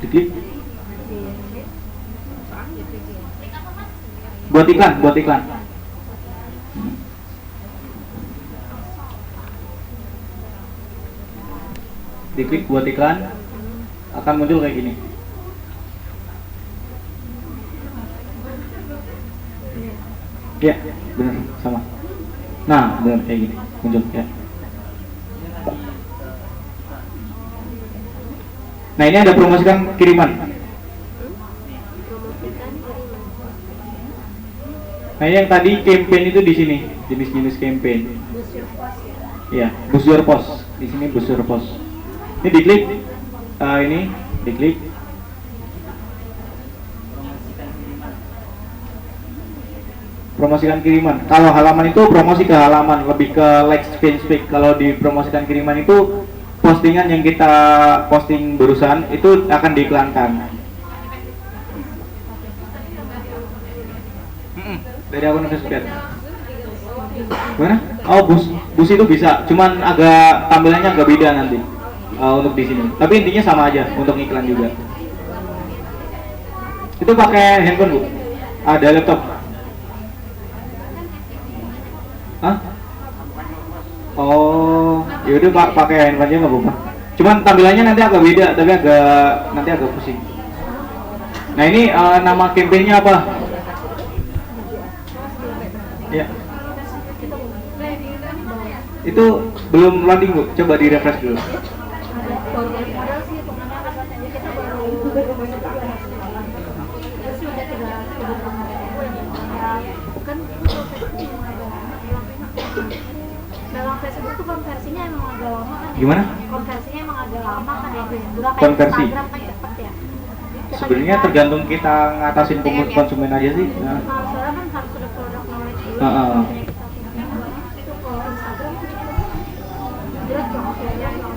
diklik. Buat iklan. Diklik buat iklan, akan muncul kayak gini. Ya, benar, sama. Nah, benar kayak gini muncul ya. Nah, ini ada promosikan kiriman. Nah, yang tadi campaign itu di sini, jenis-jenis campaign. Ya, boost your post. Di sini boost your post. Ini diklik, ini diklik. Promosikan kiriman. Kalau halaman itu promosi ke halaman, lebih ke like, speak. Kalau dipromosikan kiriman itu postingan yang kita posting barusan itu akan diiklankan. Dari akun Facebook. Mana? Oh, bus itu bisa, cuman agak tampilannya agak beda nanti untuk di sini. Tapi intinya sama aja untuk iklan juga. Itu pakai handphone, Bu? Ada laptop? Hah? Oh, yaudah Pak, pakai handphone-nya nggak apa-apa. Cuman tampilannya nanti agak beda, tapi nanti agak pusing. Nah, ini nama campaign-nya apa? Ya. Itu belum loading, Bu. Coba di refresh dulu. Dalam Facebook tuh konversinya emang agak lama kan? Gimana? Konversinya emang agak lama kan ya? Konversi. Instagram kan cepet ya? Sebenarnya tergantung kita ngatasin konsumen aja sih. Nah. Soalnya kan harus ada produk knowledge dulu.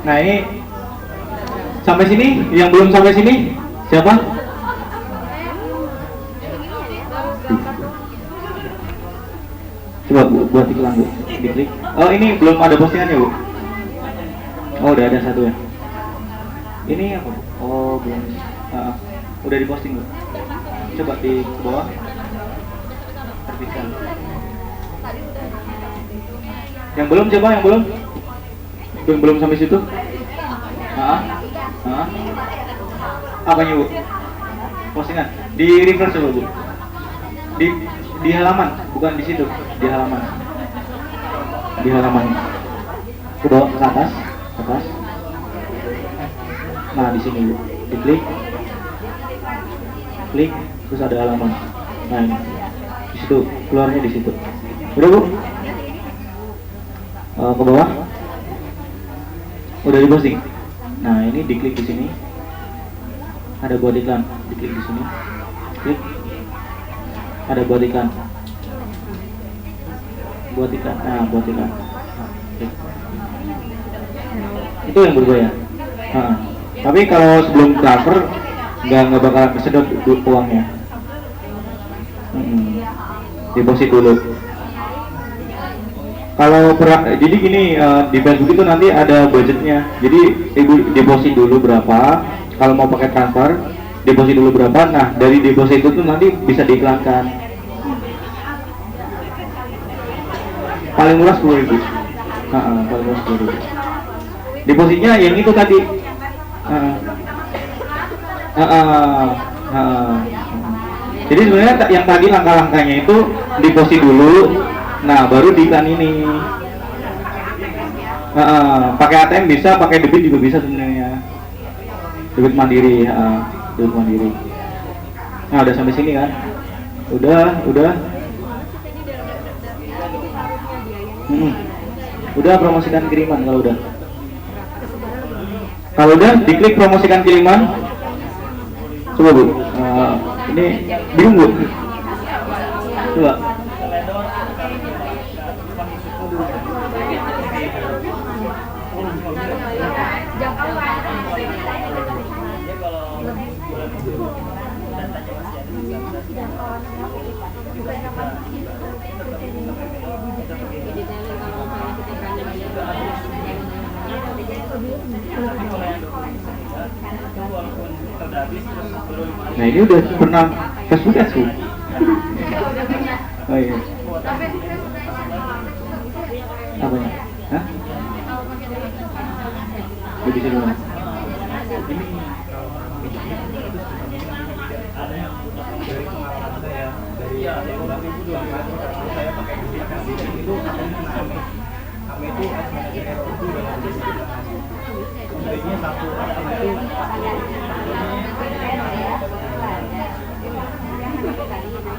Nah, ini sampai sini, yang belum sampai sini siapa? Coba Bu, buat iklan Bu, diklik. Oh, ini belum ada postingannya Bu. Oh, udah ada satu ya. Ini apa Bu? Oh, belum. Udah diposting Bu. Coba di bawah. Terbitkan. Yang belum coba, yang belum? Belum sampai situ? Apanya Bu? Postingan. Di reverse coba Bu. Di halaman, bukan di situ, di halaman. Di halaman. Ke bawah, ke atas. Nah, di sini Bu. Diklik. Klik, terus ada halaman. Nah, ini. Di situ, keluarnya di situ. Udah Bu? Ke bawah. Udah diposting. Nah, ini diklik di sini. Ada buat iklan. Diklik di sini. Klik. Ada buat iklan. Nah, buat iklan. Klik. Itu yang berubah ya. Tapi kalau sebelum transfer nggak bakalan kesedot uangnya. Deposit dulu. Kalau jadi gini, di Facebook itu nanti ada budgetnya. Jadi Ibu deposit dulu berapa. Kalau mau pakai transfer, deposit dulu berapa. Nah, dari deposit itu tuh nanti bisa diiklankan. Paling murah 10.000. Paling murah 10.000. Depositnya yang itu tadi. Jadi sebenarnya yang tadi langkah-langkahnya itu deposit dulu. Nah, baru di iklan ini. Pakai ATM bisa, pakai debit juga bisa sebenarnya. Debit mandiri, debit mandiri. Nah, udah sampai sini kan? Udah. Udah promosikan kiriman kalau udah. Kalau udah diklik promosikan kiriman. Coba Bu. Ini bingung Bu. Coba. Nah ini udah pernah tes udah sih. Oh iya. Apanya? Hah? Lebih seru mana? Ini dari pengalaman saya pakai itu kami itu manajer error itu dalam sebenarnya satu itu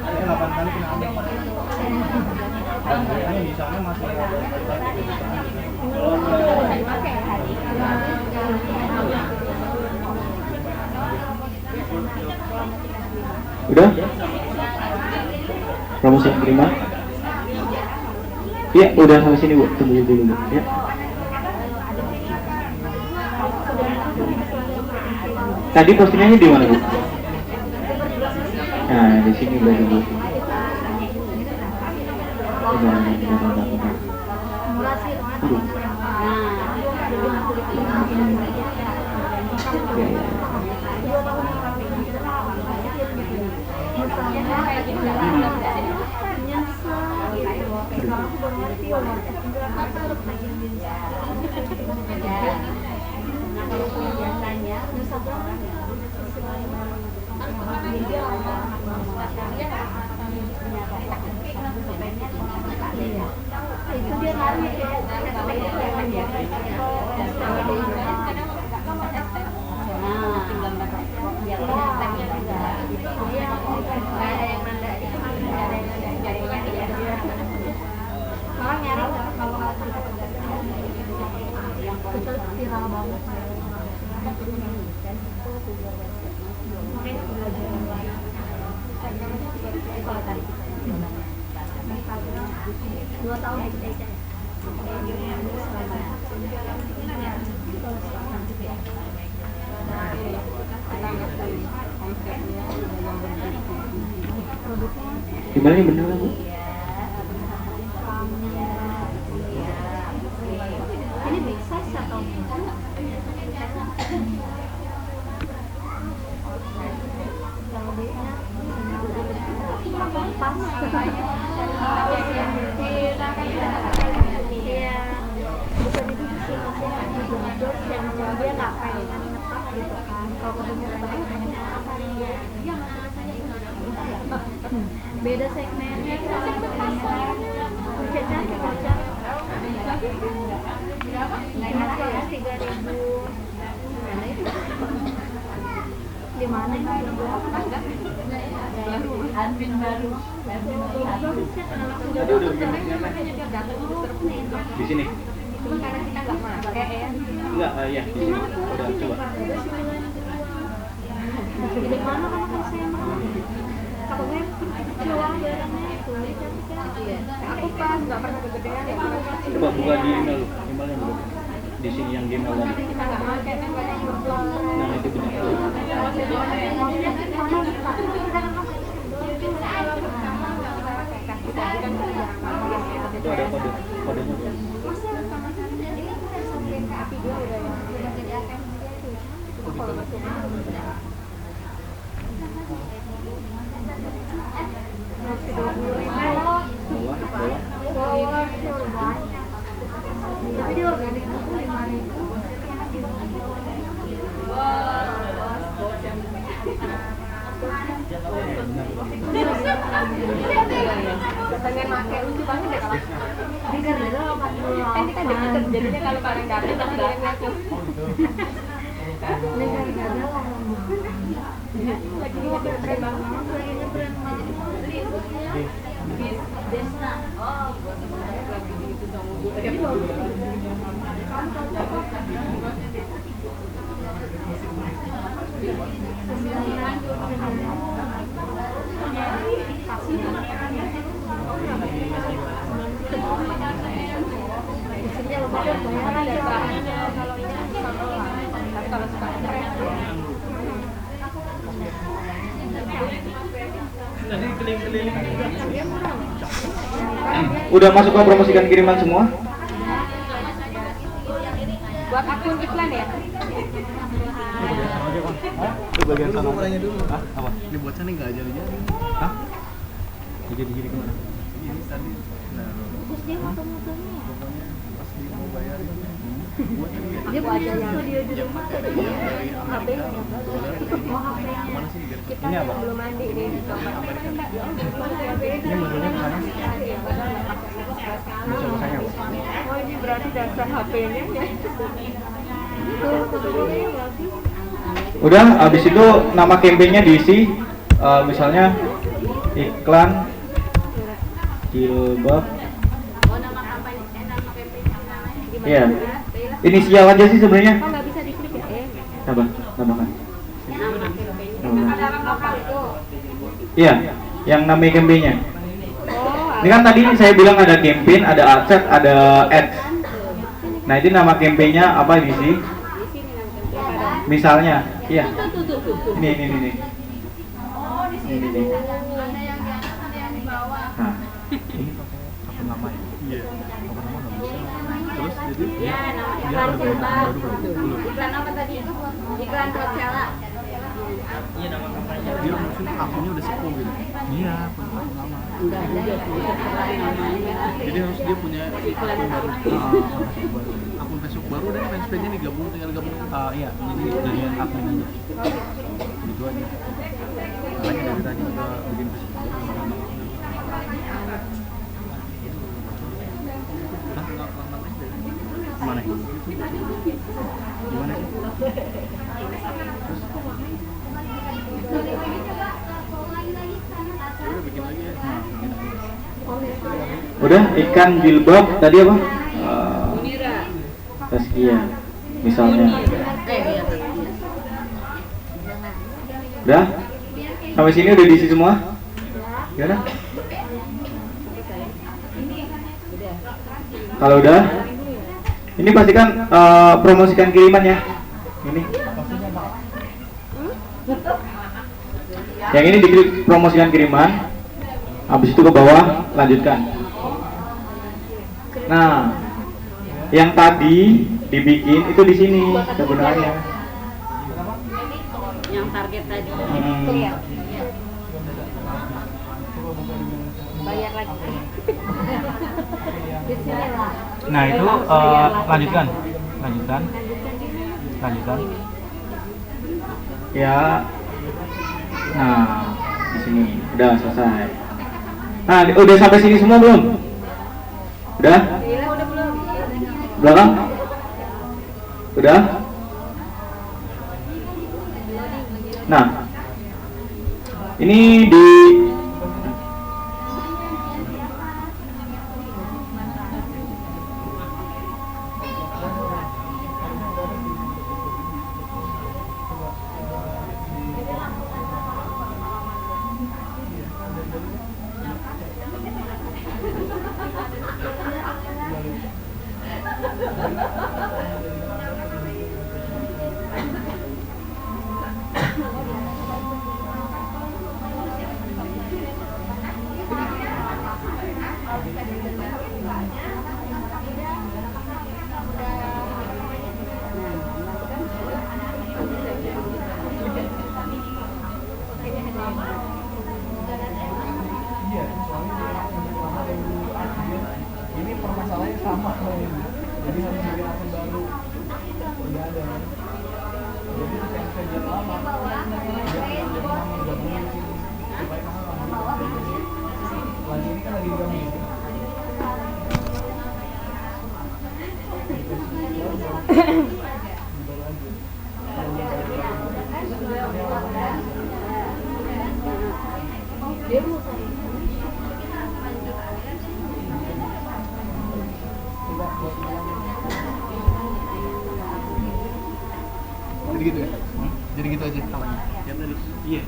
saya 8 kali kena ambil dan biasanya di sana masih udah? Promosi yang terima? Iya, udah sampai sini Bu, tunggu dulu ya. Tadi postingannya di mana Bu? Nah, di sini berarti Bu. Benar. Aduh. Itu dia narik ya. Viral banget. Kalau tadi 2 tahun aja. Gimana nih bener Bu? Ini big size atau pas bisa dibikin dan dia nggak kayak ngetop gitu kan. Kalau ketemu beda segmennya cantik kocak harga 3.000 di mana admin baru Di sini? cuma karena kita nggak pakai ya Enggak, ya di sini. Udah coba. di mana kan saya mau kalau gue jual barangnya itu aku pas nggak pernah kegedean ya Coba buka di email lu. Emailnya dulu. Di sini yang di email tadi. kita nggak pakai kan banyak berjualan Nah, itu benar. Itu ada kodenya. Bawah. Tapi dia organik itu 5.000. Pengen pakai lucu banget deh kalau Kan ini kan deket jadinya kalau kalian dapet tapi dia ngaku lagi ngebrand banget lagi ngebrand Desna lagi gitu dong kalau suka Udah masuk ke promosikan kiriman semua? Buat akun iklan ya? Itu bagian sana. Mau nanya dulu. Hah? Apa? Ini buat sana nggak jadi. Hah? Jadi kemana? Ini tadi. Nah, Terus dia foto-fotonya. pokoknya pas dia mau bayar itu. Buat ini. Dia punya studio di rumah atau di HP-nya? Oh, HP-nya. Mana sih? Kita Ini apa? belum mandi nih di kamar. Ini modelnya kemana? Baca bahasanya apa? Oh ini berarti dasar HP-nya ya? Tuh, foto-fotonya bagus. Udah, habis itu nama campaignnya diisi, misalnya iklan jilbab. Iya, inisial aja sih sebenarnya. Oh nggak bisa diklik ya? Apa? Tambahkan. Lokal itu. Iya, yang namanya campaignnya. Oh, Ini kan tadi saya bilang ada campaign, ada adset, ada ads. Nah ini nama campaignnya apa ini sih? Misalnya, iya. Ini. Ini. Nah, Ini pakai akun lama ya? Iya. Akun lama nggak bisa. Terus jadi ya nama dia iklan ada jilbab. belum? Iklan apa tadi? Iklan Coachella. Dia langsung akunnya udah sepuh gitu. Iya, akun lama. Jadi harus dia punya akun baru. Akun Facebook baru dan fanspage-nya digabung, tinggal gabung. Iya, jadi jadian admin aja. Gitu aja. Makanya dari tadi kita bikin Facebook baru. Hah? Mana? Gimana sih? Udah bikin lagi ya. udah ikan jilbab tadi apa? Taskia, misalnya. Udah? Sampai sini udah diisi semua? Gimana? Kalau udah, ini pastikan promosikan kiriman ya. Ini. Yang ini diklik promosikan kiriman. Habis itu ke bawah, lanjutkan. Nah, yang tadi dibikin itu di sini sebenarnya. Yang target tadi. Hmm. Bayar lagi. Di sini lah. Nah itu lanjutkan. Ya. Nah, di sini udah selesai. Nah, udah sampai sini semua belum? Udah? Gila udah belum? Belakang? Udah? Nah, ini di ini permasalahannya sama jadi harus bikin akun baru nggak ada jadi yang saya lama supaya lagi ini kan lagi gabung jadi gitu ya? Jadi gitu aja namanya? Ya tadi? Iya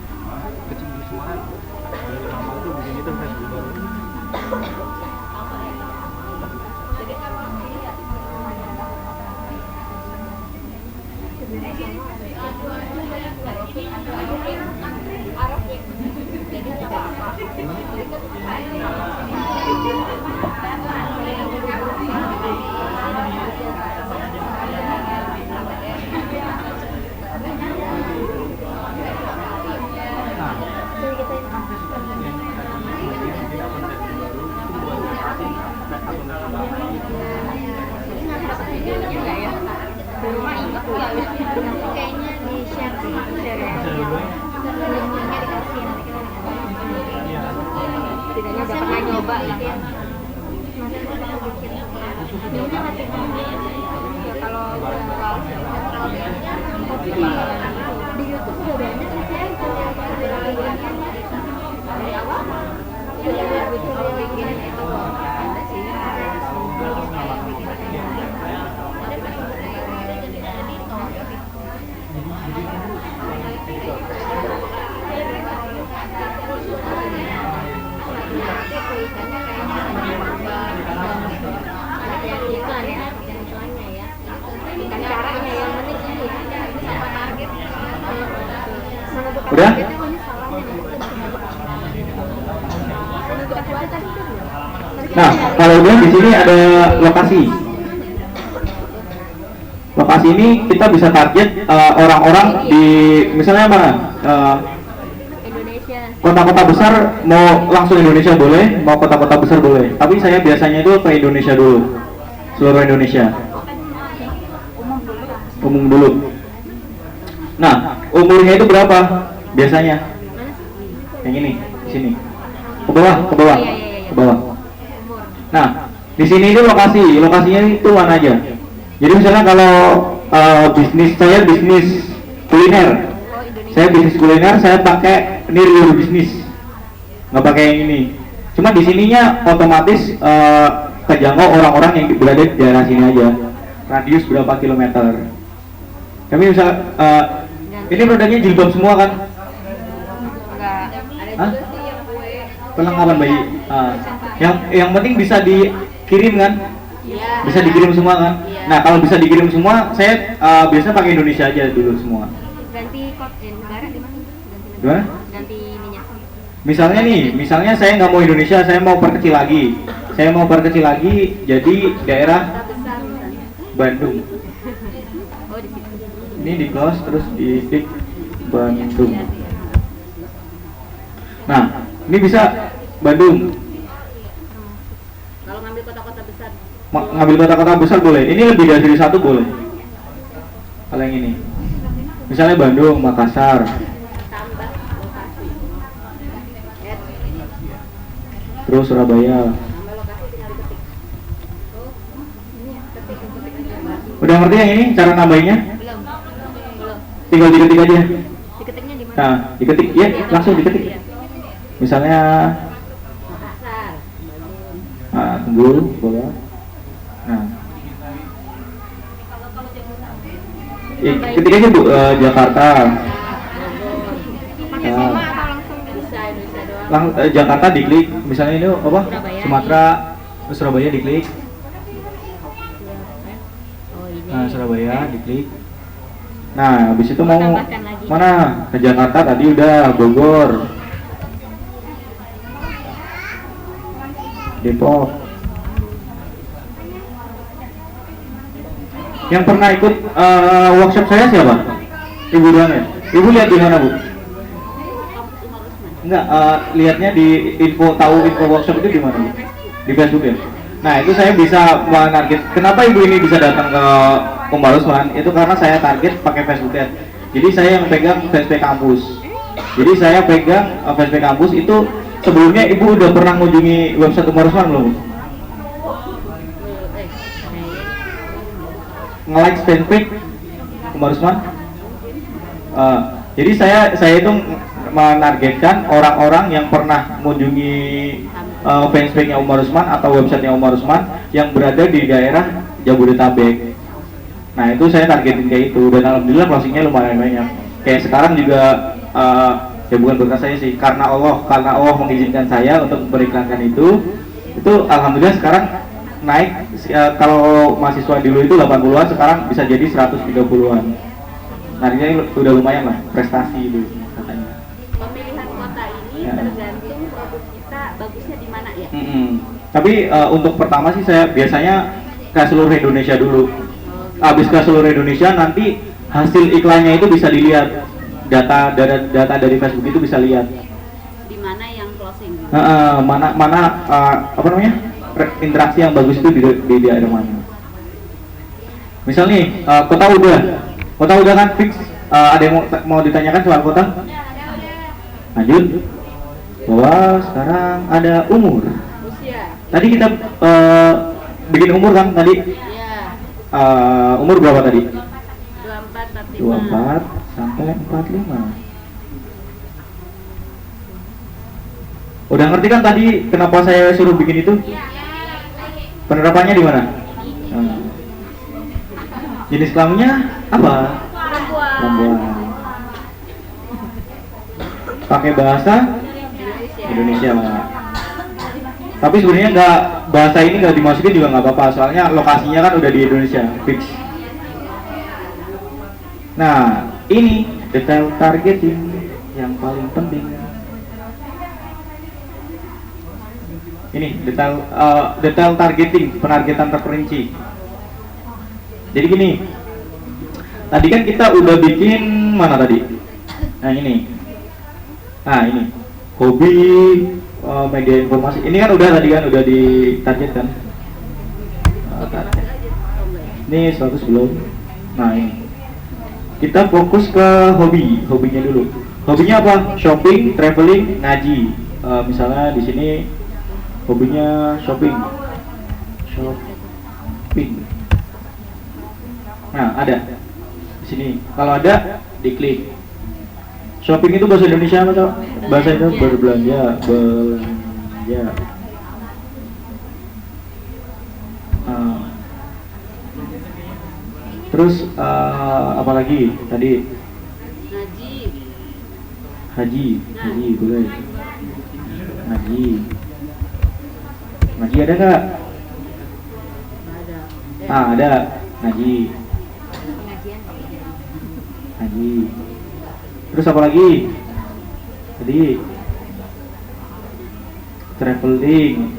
kecil di Semarang dari lama itu bikin itu Facebook baru kayaknya di share sih, share ya. Linknya dikasih nanti kita Setidaknya udah pernah nyoba lah. ya kalau di YouTube udah banyak sih Dari awal yang bikin itu ada sih. iklan ya, iklannya ya. Bukan caranya yang penting ini sama target. Udah? Targetnya ini salahnya. Menentukan target tadi itu belum? Nah, kalau udah di sini ada lokasi. Lokasi ini kita bisa target orang-orang di misalnya mana? Indonesia. Kota-kota besar mau langsung Indonesia boleh, mau kota-kota besar boleh. Tapi saya biasanya itu ke Indonesia dulu, seluruh Indonesia. Umum dulu. Nah, umurnya itu berapa biasanya? Yang ini, di sini. Ke bawah, ke bawah, ke bawah. Nah, di sini itu lokasinya itu mana aja? Jadi misalnya kalau bisnis saya bisnis kuliner, saya bisnis kuliner, saya pakai ini real bisnis, nggak pakai yang ini. Cuma di sininya otomatis kejangkau orang-orang yang berada di daerah sini aja, radius berapa kilometer. Tapi misal ini produknya jilbab semua kan? Enggak, ada Hah? juga sih yang kue. Perlengkapan bayi. Yang penting bisa dikirim kan? Iya. Bisa dikirim semua kan? Iya. Nah kalau bisa dikirim semua, saya biasanya pakai Indonesia aja dulu semua. Ganti negara di mana? Ganti Gimana? Ganti minyak. Misalnya nih, misalnya saya nggak mau Indonesia, saya mau perkecil lagi. Saya mau perkecil lagi jadi daerah Besar misalnya. Bandung. Oh di situ. Ini di close terus di tick Bandung. Nah, ini bisa Bandung. Kalau ngambil kota-kota besar. Ngambil kota-kota besar boleh. Ini lebih dari satu boleh. Kalau yang ini, misalnya Bandung, Makassar, Tambah lokasi. terus Surabaya. Tambah lokasi tinggal diketik. Oh, ini ya, ketik aja. Udah ngerti yang ini cara nambahinnya? Belum. Belum. Tinggal diketik aja. Diketiknya di mana? Nah, diketik, ya langsung diketik. Misalnya, Makassar. nah, tunggu, bawah. Nah, ketik aja Bu, Jakarta. Pakai Soma atau langsung Bisa Indonesia doang. Jakarta diklik, misalnya ini apa? Surabaya. Sumatera, Surabaya diklik. Oh ini. Nah, Surabaya diklik. Nah, habis itu mau Tambahkan lagi. mana? Ke Jakarta tadi udah, Bogor, Depok. Yang pernah ikut workshop saya siapa? Ibu doang ya? Ibu lihat di mana Bu? Enggak, lihatnya di tahu info workshop itu di mana Bu? Di Facebook ya? Nah itu saya bisa menarget. Kenapa ibu ini bisa datang ke Umar Usman? Itu karena saya target pakai Facebook Ads. Jadi saya yang pegang Facebook kampus. Jadi saya pegang Facebook kampus itu. Sebelumnya ibu udah pernah mengunjungi website Umar Usman belum? Nge-like fanpage Umar Usman? Jadi saya itu menargetkan orang-orang yang pernah mengunjungi fanpage-nya Umar Usman atau websitenya Umar Usman yang berada di daerah Jabodetabek. Nah itu saya targetin kayak itu dan alhamdulillah closingnya lumayan banyak. Kayak sekarang juga ya bukan berkat saya sih, karena Allah mengizinkan saya untuk beriklankan itu alhamdulillah sekarang naik. Kalau mahasiswa dulu itu 80-an, sekarang bisa jadi 130-an. Nah ini udah lumayan lah prestasi itu katanya. Pemilihan kota ini Ya. tergantung produk kita bagusnya di mana ya. Tapi untuk pertama sih saya biasanya ke seluruh Indonesia dulu. Habis ke seluruh Indonesia nanti hasil iklannya itu bisa dilihat. Data dari Facebook itu bisa lihat. Di mana yang closing. Mana apa namanya? Interaksi yang bagus itu di daerah mana. Misal nih, kota udah. Kota udah kan fix. Ada yang mau ditanyakan soal kota? Lanjut. Bahwa sekarang ada umur. Usia. Tadi kita bikin umur kan tadi. Iya. Umur berapa tadi? 24 24 sampai 45. Udah ngerti kan tadi kenapa saya suruh bikin itu? Penerapannya di mana? Jenis kelaminnya apa? Perempuan. Pakai bahasa Indonesia, Pak. Tapi sebenarnya nggak, bahasa ini nggak dimasukin juga nggak apa-apa, soalnya lokasinya kan udah di Indonesia, fix. Nah, ini detail targeting yang paling penting. Ini detail targeting, penargetan terperinci. Jadi gini, tadi kan kita udah bikin mana tadi? Nah ini, hobi, media informasi. Ini kan udah tadi kan udah ditargetkan. Ini 100 belum. Nah ini, kita fokus ke hobinya dulu. Hobinya apa? Shopping, traveling, ngaji. Misalnya di sini hobinya shopping. Nah, ada di sini. Kalau ada, diklik. Shopping itu bahasa Indonesia apa, Cok? Bahasa itu berbelanja. Terus apa lagi tadi? Haji boleh. Ngaji ada nggak? Ada. Ngaji. Terus apa lagi? Tadi traveling.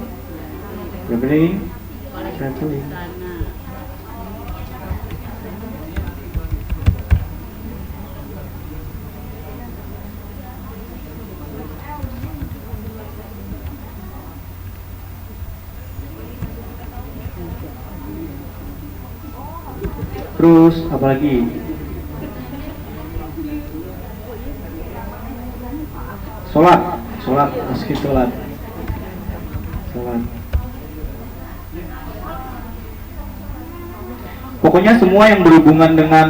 Terus apa lagi? Sholat, meski sholat. Pokoknya semua yang berhubungan dengan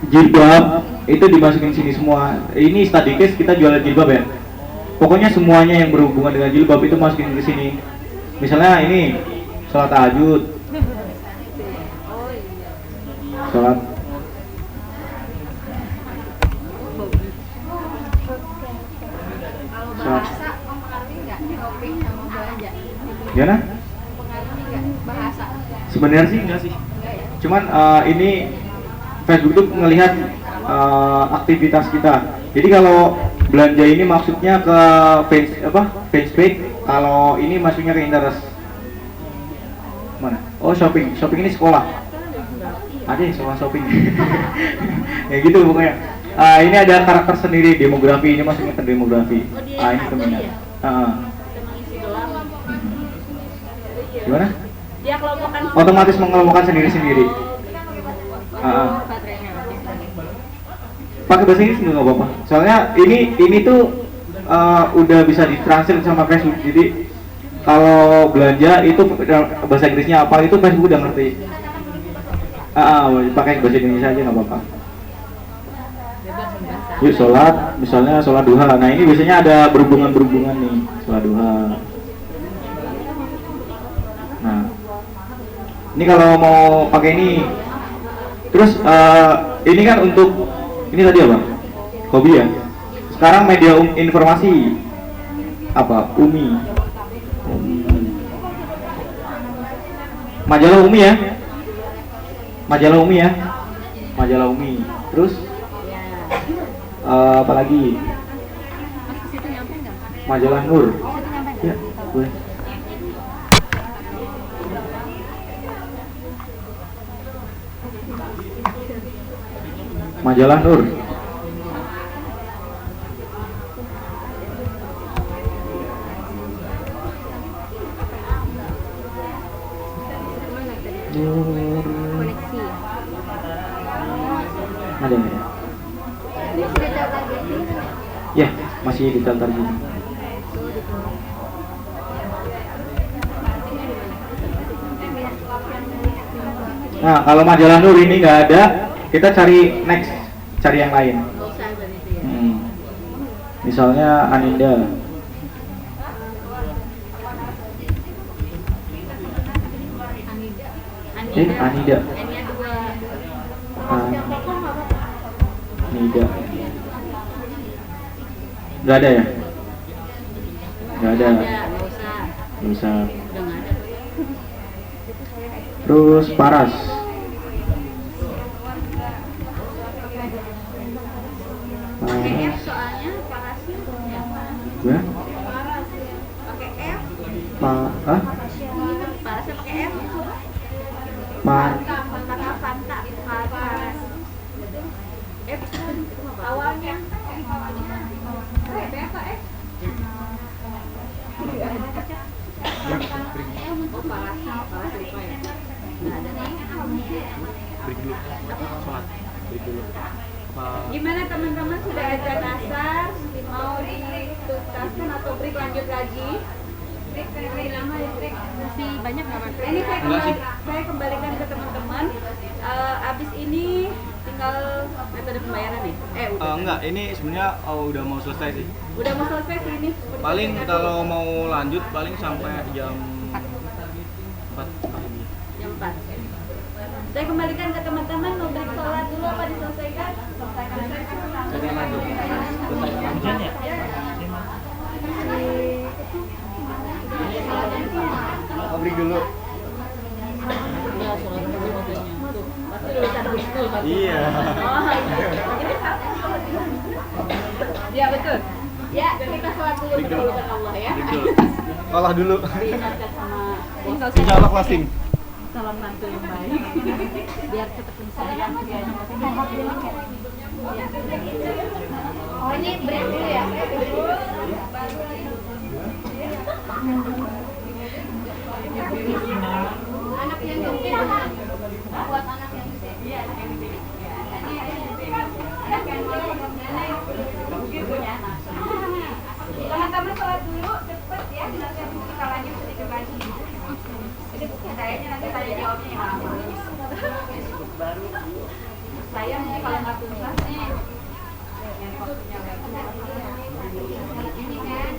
jilbab itu dimasukin sini semua. Ini study case, kita jualan jilbab ya. Pokoknya semuanya yang berhubungan dengan jilbab itu masukin ke sini. Misalnya ini sholat tahajud, sholat. Bahasa mempengaruhi nggak shopping sama belanja? Gimana? Mempengaruhi nggak bahasa? Sebenarnya sih enggak sih. Enggak ya? Cuman ini Facebook tuh ngelihat aktivitas kita. Jadi kalau belanja ini maksudnya ke fans page. Kalau ini maksudnya ke interest. Mana? Oh, shopping ini sekolah. Ada yang sekolah shopping. Ya gitu pokoknya. Ini ada karakter sendiri, demografi, ini masuknya ke demografi. Ini keminat. Gimana? Dia kelompokkan Otomatis mengelompokkan sendiri-sendiri. Pakai bahasa Inggris nggak apa-apa. Soalnya ini tuh udah bisa ditranslate sama Facebook. Jadi kalau belanja itu bahasa Inggrisnya apa itu Facebook udah ngerti. Pakai bahasa Indonesia aja nggak apa-apa. Yuk sholat, misalnya sholat duha. Nah ini biasanya ada berhubungan nih, sholat duha. Nah, ini kalau mau pakai ini, terus ini kan untuk ini tadi apa? Hobi ya. Sekarang media informasi apa? Umi. Majalah Umi ya. Majalah Umi. Terus apa lagi? Majalah Nur. Ya, boleh. Majalah Nur. koneksi. Ada ya? Ini sudah daftar gitu. Ya, masih daftar gini. Nah, kalau majalah Nur ini nggak ada, kita cari next, cari yang lain. Nggak usah berarti itu ya. Misalnya Aninda. Anida. N-nya 2. Anida. Nggak ada ya? Nggak ada. Nggak usah. Nggak usah. Udah nggak ada. Terus Paras. Pakai F Paras. soalnya parasnya. Gua? Pakai F. Hah? Parasnya pakai F. Par. Fanta. Paras. F. Awalnya. Oh, paras lupa ya. Nggak ada nih. Break dulu. Sholat. Break dulu. Apa? Gimana teman-teman, sudah ada dasar mau dituntaskan atau break lanjut lagi? Break lebih lama ya, break masih banyak nggak mas? Ini saya kembalikan ke teman-teman. Abis ini tinggal metode pembayaran nih. Udah. Enggak, ini sebenarnya udah mau selesai sih. Udah mau selesai sih ini. Paling kalau mau lanjut paling sampai jam 4 pagi. Jam 4. Saya kembalikan ke teman-teman, mau break sholat dulu apa diselesaikan? Hujan ya? Break dulu. Ya, sholat dulu makanya. Tuh, pasti udah betul. Iya. Oh, ini ya betul. Ya, kita sholat dulu mendahulukan Allah ya. Break dulu. Kalah dulu. Diingatkan sama bos. Insya Allah closing. Salam mantu yang baik. Biar cepat selesai. Oh, ini break dulu ya. Anak yang gede. Buat anak yang gede. Teman-teman sholat dulu, cepet ya. Nanti bukti kalanya sedikit lagi. Ini bukti kayaknya nanti tanya jawabnya yang lama. Baru. Saya nanti kalau nggak tuntas nih. Yang waktunya ini kan.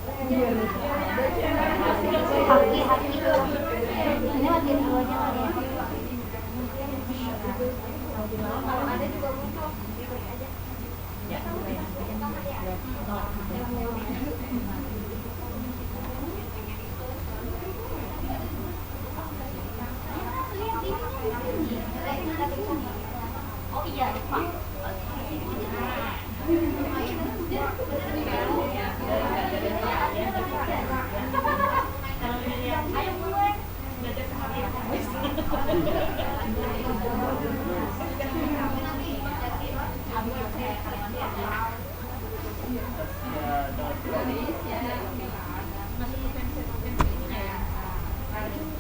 Haki itu ini lagi duanya kali ya. Kalau ada juga muncul aja. Oh iya, Pak.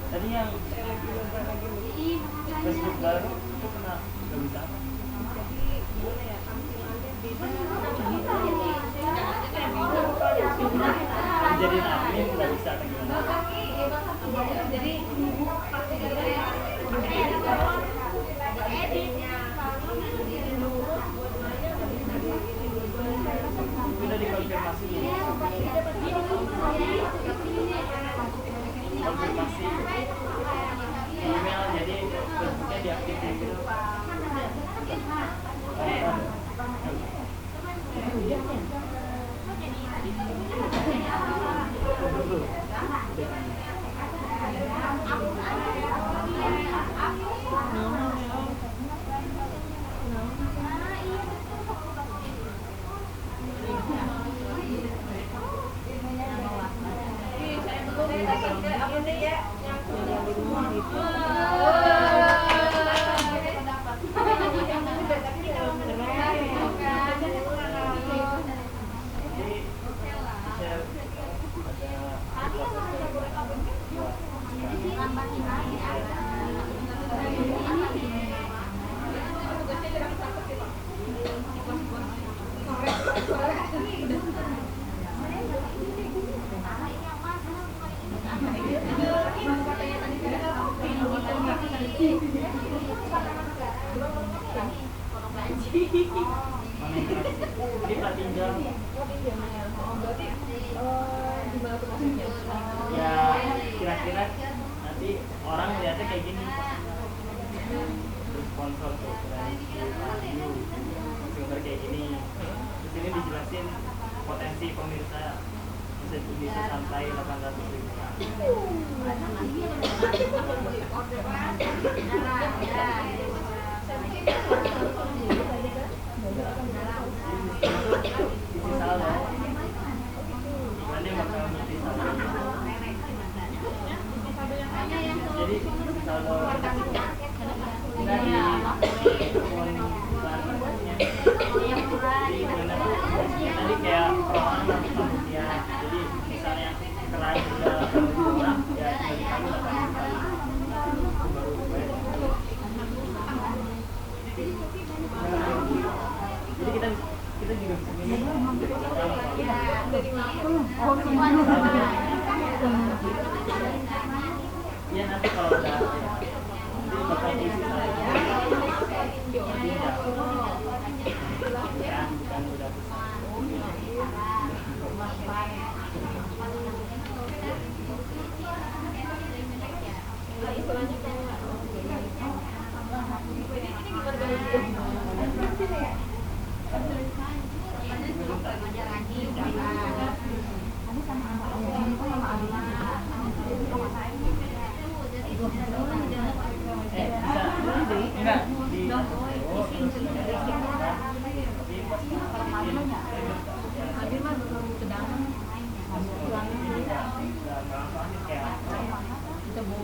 Tadi yang Facebook baru itu kena nggak bisa apa? Jadi admin nggak bisa atau gimana? Udah dikonfirmasi belum? Konfirmasi email, jadi Facebooknya diaktifin gitu. Jadi Pratinjam. Ya kira-kira nanti orang melihatnya kayak gini. Terus sponsor tuh sebenarnya kayak gini. Terus ini dijelasin potensi pemirsa bisa sampai 800.000. Isi saldo gimana bakal ngisi saldo, jadi isi saldo dari akun banknya, jadi gimana tadi kayak perorangan manusia, jadi misalnya selain udah kurang ya dari kami bakal baru jadi kita juga bisa minum dari ya nanti kalau udah nanti bakal isi saldo ya bukan udah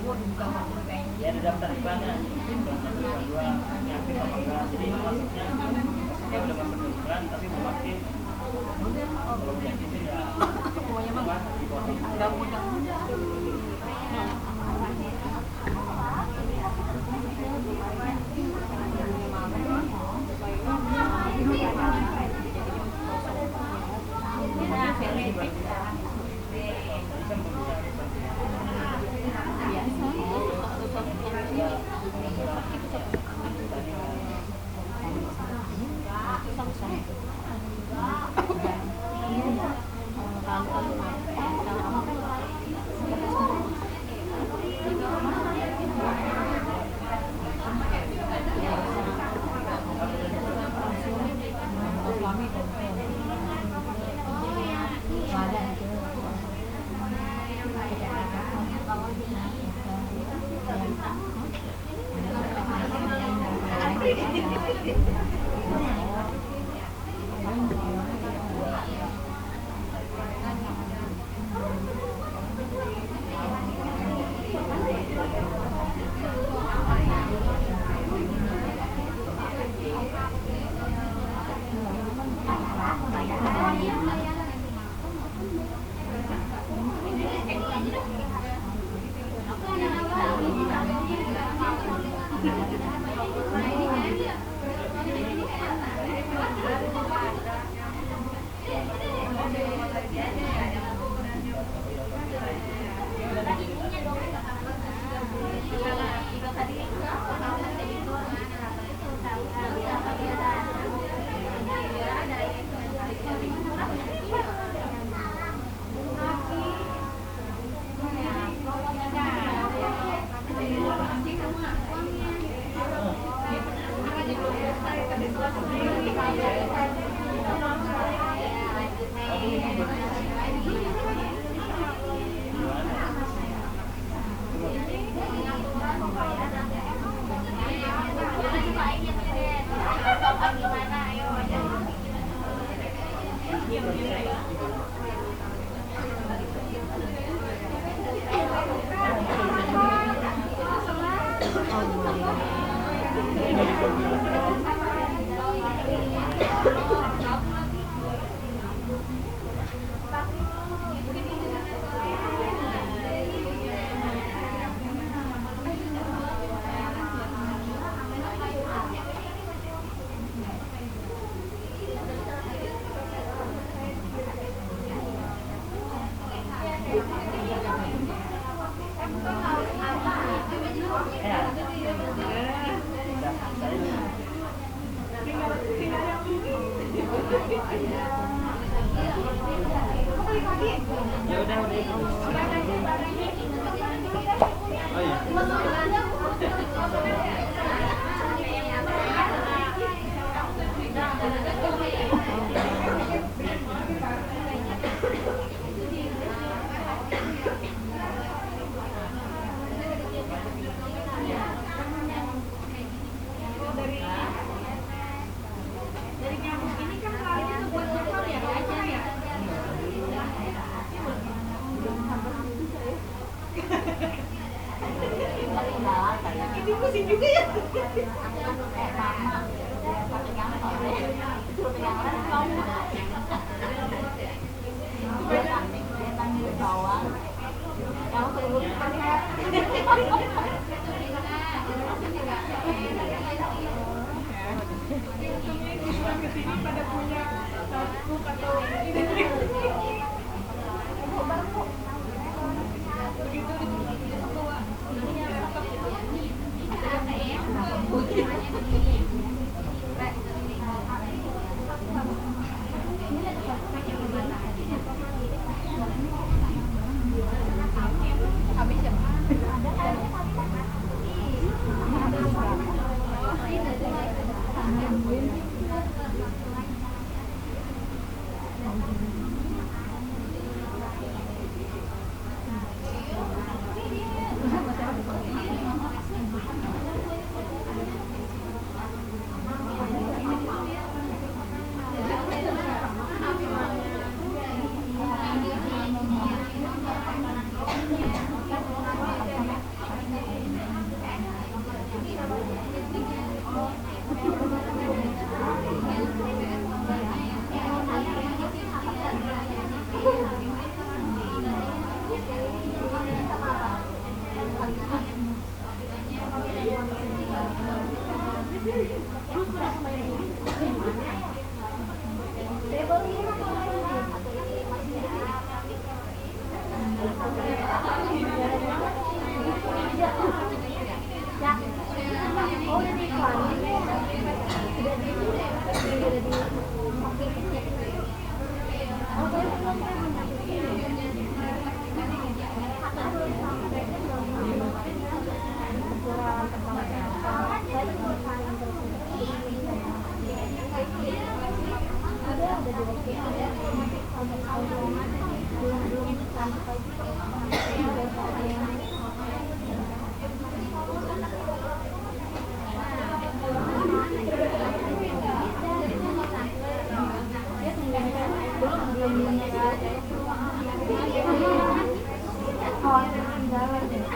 enggak di ya ada daftar iklannya, dua yang aktif apa enggak, jadi masuknya udah masuk iklan tapi belum aktif, belum diaktifin ya apa dipotong. Khawatir ketinggalan deh.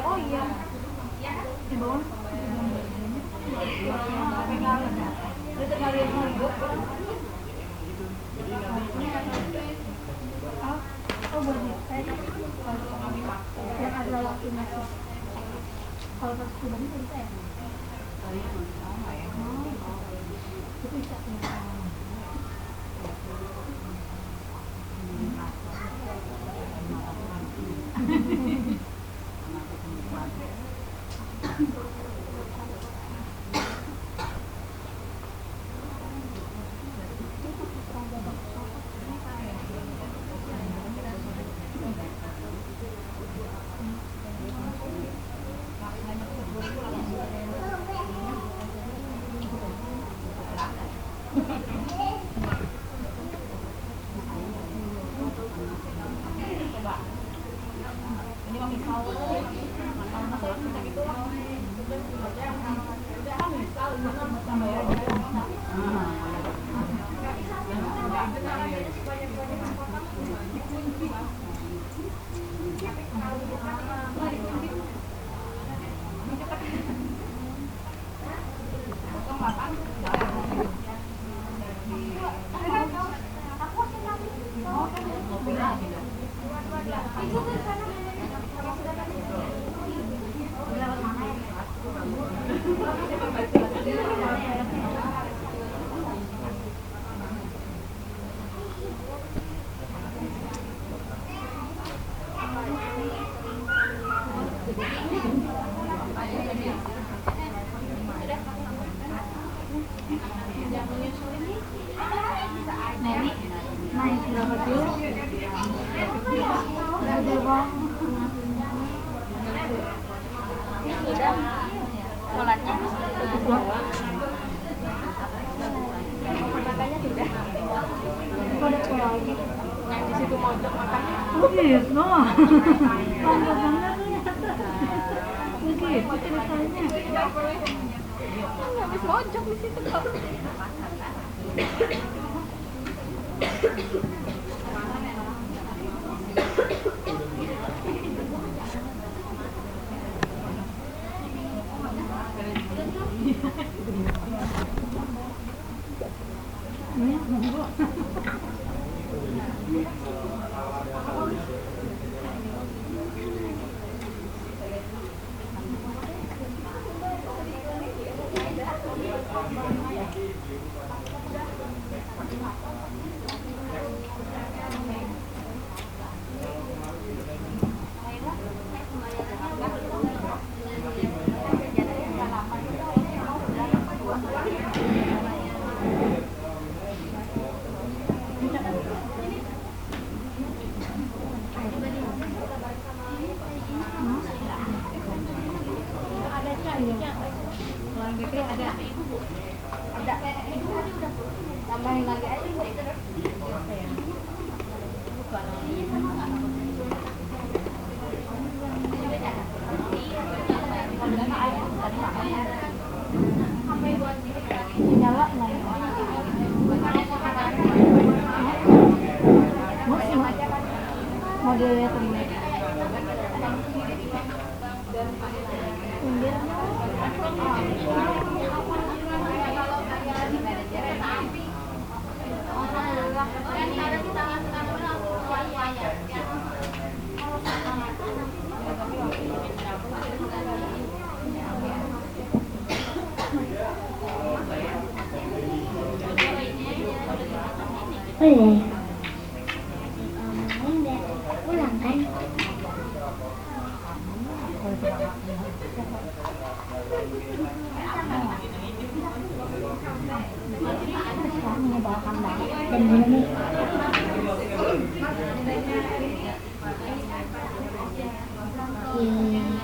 Oh iya, di bawah Oh boleh, saya yang ada waktu masih. Kalau pas student itu bisa ya? Itu bisa. Sholatnya yang di situ mojok makannya. Oh gitu. Lengkap banget ternyata. Begitu ceritanya. Habis mojok di situ kok. Tambahin lagi aja. Nyala nggak? Modelnya temen. Boleh. Pulang kan? Menyebalkan banget dan gini.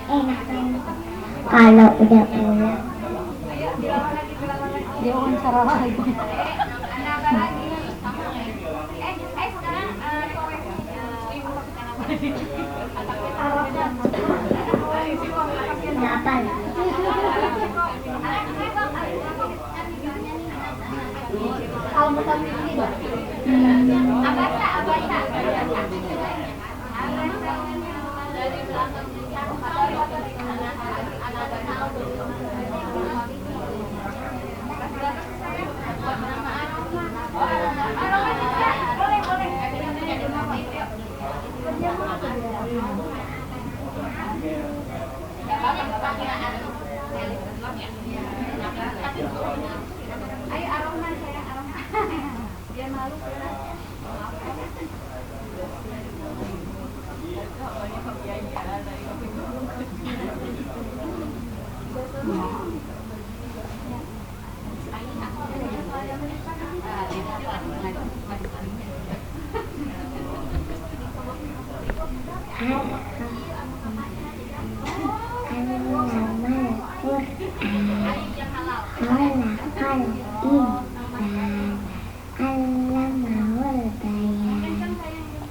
Enak kan? Kalau udah pulang. Dia wawancara lagi. Kenapa? khalaqal insan allamahul bayan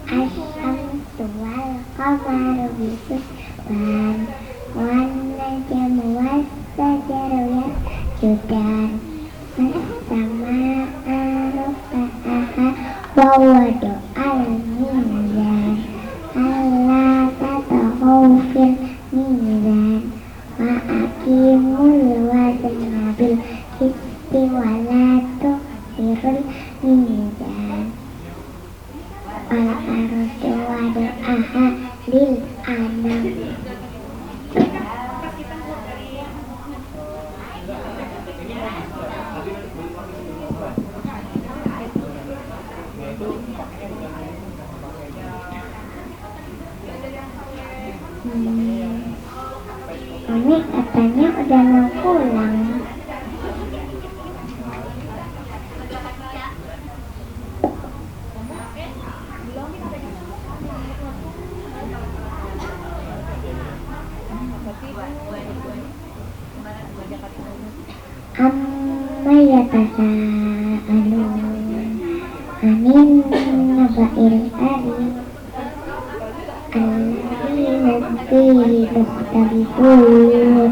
asyamsu wal qamaru bihusban wan najmu was sajaru yasjudan was-samaa'a rafa'aha wa wada'al mizan alla tatghaw fil mizan wa aqimul wazna bil qisti wa la tukhsirul mizan wal ardu wada'aha lil anam. Mami katanya udah mau pulang. Amma yatasaalun anin naba'il adzim alladzi mukhtalifun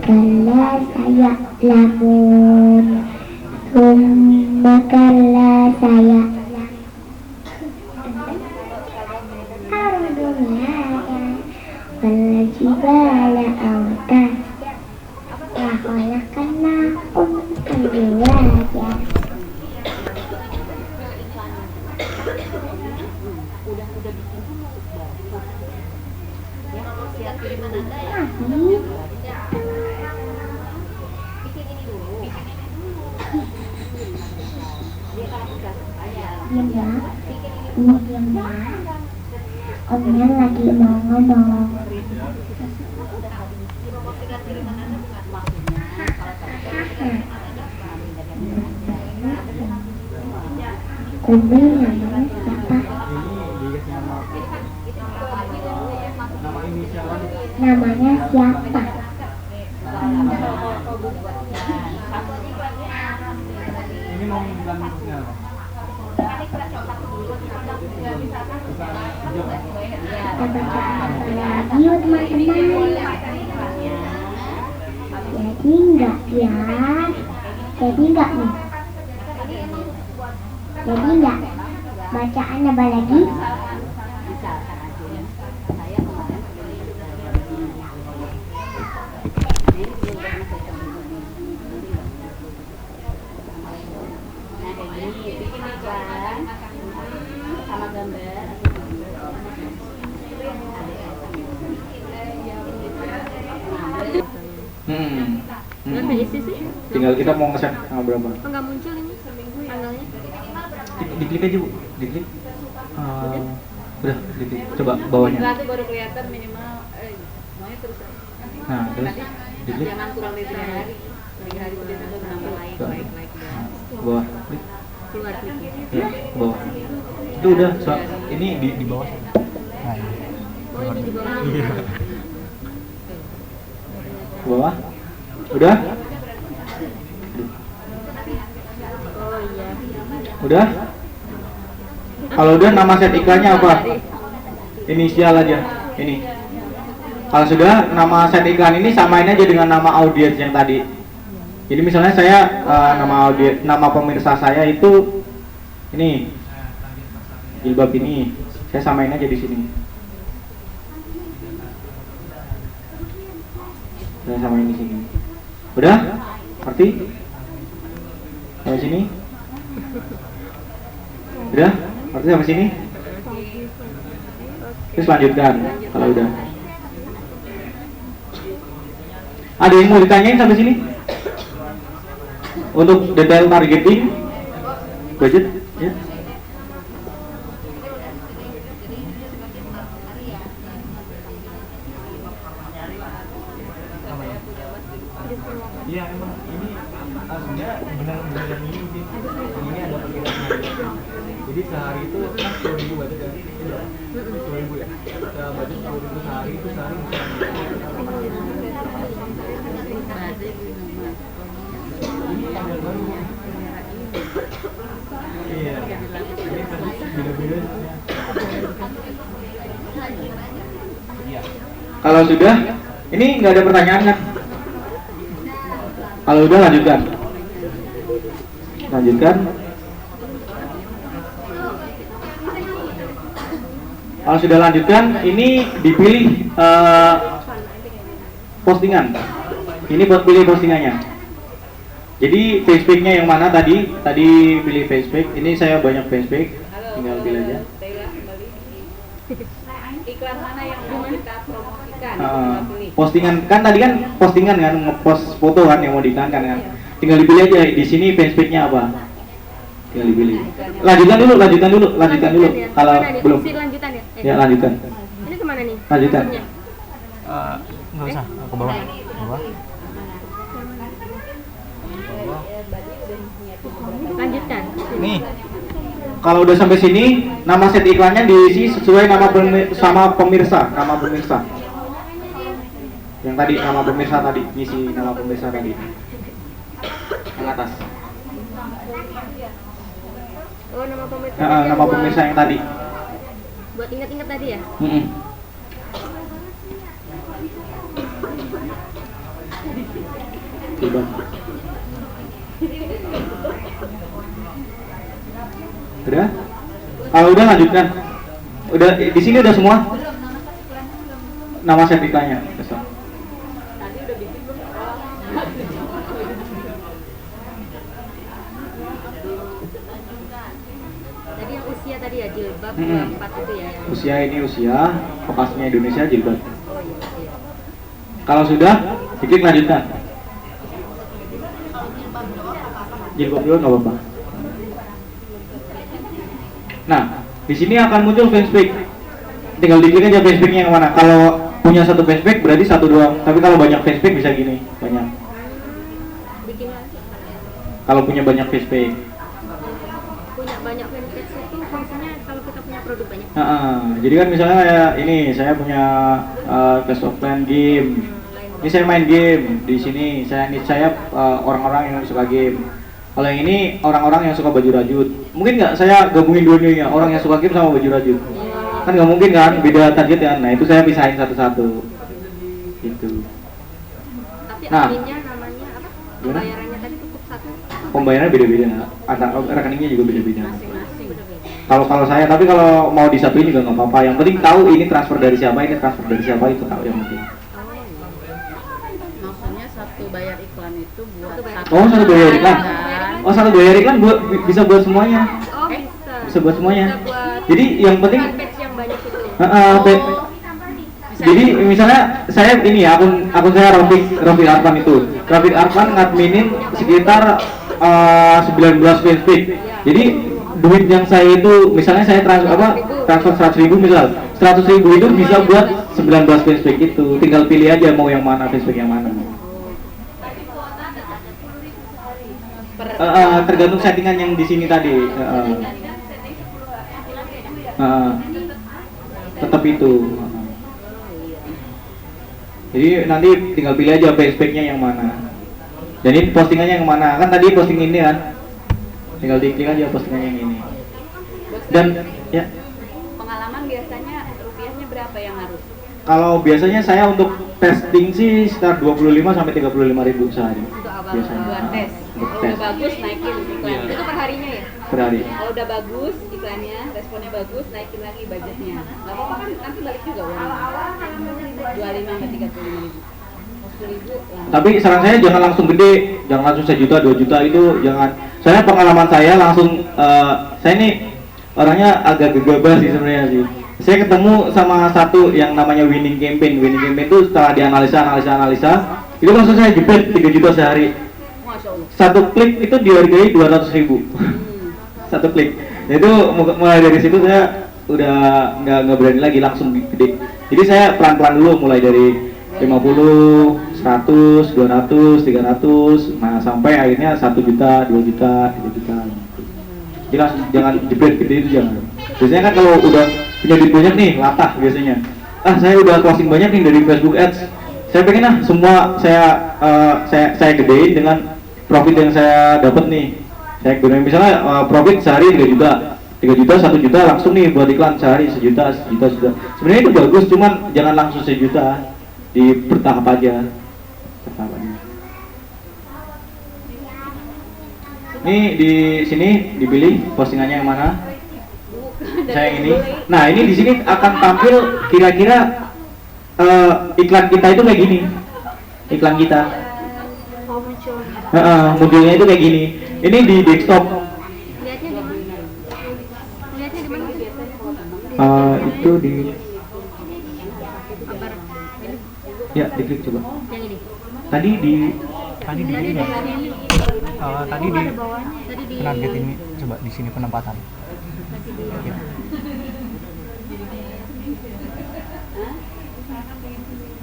kalla saya'lamun thumma kalla saya'lamun al-dunya wal jibala awtan wa khalaqnakum azwaja. Diam ya, ini diam ya. Omnya lagi mau ngomong. Umi namanya siapa? Namanya siapa? Ini mau bilang maksudnya apa? Kita baca apa lagi yuk teman-teman? Jadi enggak ya? Jadi enggak nih? Jadi enggak? Bacaan apa lagi? Sama gambar. Berapa isi sih? Tinggal kita mau nge-set tanggal berapa. Oh, nggak muncul ini tanggalnya? Diklik aja Bu, diklik. Udah, diklik. Coba bawahnya. Nanti baru kelihatan minimal semuanya terus. Nah, terus diklik. Jangan kurang dari 3 hari. 3 hari udah tentu menambah like. Ke bawah, klik. Keluar kliknya. Ya, ke bawah. Itu udah, ini di bawah. Nah, Oh, ini di bawah. Iya. ke bawah. Udah? Oh iya. Udah? Kalau udah nama set iklannya apa? Inisial aja. Ini. Kalau sudah, nama set iklan ini samain aja dengan nama audiens yang tadi. Jadi misalnya saya nama pemirsa saya itu ini jilbab ini, saya samain aja di sini. Saya samain di sini. Udah? Ngerti? Sampai sini? Udah? Ngerti sampai sini? Terus lanjutkan kalau udah. Ada yang mau ditanyain sampai sini? Untuk detail targeting, budget, ya? Iya emang ini Aslinya benar-benar yang ini sih. Ini ada perkiraan hari. Jadi sehari itu kan 10.000 budget kan? 10.000 ya? Kita budget 10.000 sehari itu sehari bisa ini model baru. Iya. Ini beda-beda. Iya. Kalau sudah, ini nggak ada pertanyaan kan? Kalau udah lanjutkan. Lanjutkan. Kalau sudah lanjutkan, ini dipilih postingan. Ini buat pilih postingannya. Jadi Facebook-nya yang mana tadi? Tadi pilih Facebook. Ini saya banyak Facebook. Tinggal pilih aja. Iklan mana yang mau kita promosikan? Postingan kan tadi kan postingan kan ngepost foto kan yang mau diiklankan kan. Tinggal dipilih aja di sini Facebook-nya apa. Tinggal dipilih. Lanjutkan dulu. Ya. Kalau Mana nih? belum. Opsi lanjutan ya? Ya lanjutkan. Ini kemana nih? Lanjutan. Maksudnya? Nggak usah, ke bawah. Lanjutkan. Nih, Kalau udah sampai sini, nama set iklannya diisi sesuai sama pemirsa, nama pemirsa. Yang tadi nama pemirsa tadi, ngisi nama pemirsa tadi. Yang atas. Oh, nama pemirsa. Nama pemirsa yang tadi. Buat ingat-ingat tadi ya? Coba. Udah? Kalau udah lanjutkan. Udah di sini udah semua? Nama set iklannya. Besok. Tadi yang usia tadi ya, jilbab 24 itu ya. Usia ini usia, lokasinya Indonesia jilbab. Oh iya. Kalau sudah, diklik lanjutkan. Jilbab dulu nggak apa-apa. Nah, di sini akan muncul fanspage. Tinggal diklik aja fanspage-nya yang mana. Kalau punya satu fanspage berarti satu doang. Tapi kalau banyak fanspage bisa gini, banyak. Bikin lagi. Kalau punya banyak fanspage. Punya banyak fanpage itu fungsinya kalau kita punya produk banyak. Jadi kan misalnya kayak ini, saya punya Clash of Clans game. Ini saya main game di sini. Saya orang-orang yang suka game. Kalau yang ini orang-orang yang suka baju rajut. Mungkin nggak saya gabungin dua-duanya, orang yang suka game sama baju rajut. Kan nggak mungkin kan, beda target ya. Nah itu saya pisahin satu-satu. Gitu. Tapi Nah. adminnya namanya apa? Gimana? Pembayarannya tadi cukup satu. Pembayarannya beda-beda. Rekeningnya juga beda-beda. Masing-masing. Kalau saya, tapi kalau mau disatuin juga nggak apa-apa. Yang penting tahu ini transfer dari siapa, ini transfer dari siapa, itu tahu yang penting. Maksudnya satu bayar iklan itu buat Oh, satu bayar iklan. Oh, satu bayar iklan bisa buat semuanya. Oh, bisa. Bisa buat semuanya. Bisa buat Jadi yang penting fanpage yang banyak itu. jadi misalnya saya ini ya, akun saya Rafiq Arfan itu. Rafiq Arfan ngadminin sekitar 19 fanpage. Jadi duit yang saya itu misalnya saya transfer 100.000 misal. 100.000 itu bisa buat 19 fanpage itu. Tinggal pilih aja mau yang mana, fanpage yang mana. Tergantung settingan yang di sini tadi. Tetap itu. Jadi nanti tinggal pilih aja fanpage-nya yang mana. Jadi postingannya yang mana? Kan tadi posting ini kan. Tinggal diklik aja postingannya yang ini. Dan ya. pengalaman biasanya rupiahnya berapa yang harus? Kalau biasanya saya untuk testing sih sekitar 25 sampai 35.000 sehari. Untuk apa? Biasanya. Buat tes. Untuk Kalau tes udah bagus naikin iklan. Itu perharinya ya? per hari. Kalau udah bagus iklannya, responnya bagus, naikin lagi budgetnya. Nggak apa-apa kan nanti balik juga uang. 25 sampai 35.000. 10.000. Tapi saran saya jangan langsung gede, jangan langsung 1 juta, 2 juta itu jangan. Saya pengalaman saya langsung, saya ini orangnya agak gegabah sih sebenarnya sih. Saya ketemu sama satu yang namanya winning campaign. Winning campaign itu setelah dianalisa, itu langsung saya jebret 3 juta sehari. Masya Allah. Satu klik itu dihargai 200.000. Satu klik. Nah, itu mulai dari situ saya udah nggak berani lagi langsung gede. Jadi saya pelan-pelan dulu mulai dari 50, 100, 200, 300, nah sampai akhirnya 1 juta, 2 juta, 3 juta. Jelas jangan jebret gitu itu jangan. Biasanya kan kalau udah punya duit banyak nih, latah biasanya. Ah saya udah closing banyak nih dari Facebook Ads. Saya pengen semua saya gedein dengan profit yang saya dapat nih. Saya gedein misalnya profit sehari 3 juta. 3 juta, 1 juta langsung nih buat iklan sehari 1 juta, 1 juta, 1 juta. Sebenarnya itu bagus, cuman jangan langsung 1 juta. Di bertahap aja. Ini di sini dipilih postingannya yang mana? Saya yang ini. Nah, ini di sini akan tampil kira-kira iklan kita itu kayak gini. Iklan kita. Oh, muncul. Modelnya itu kayak gini. Ini di desktop. Lihatnya di mana? Lihatnya di mana? Itu di Kabar. ya diklik coba. Yang ini. Tadi di Tadi di Tadi ini. di sini. Tadi di Ada bawahnya. Tadi di target ini coba di sini penempatan. Ya.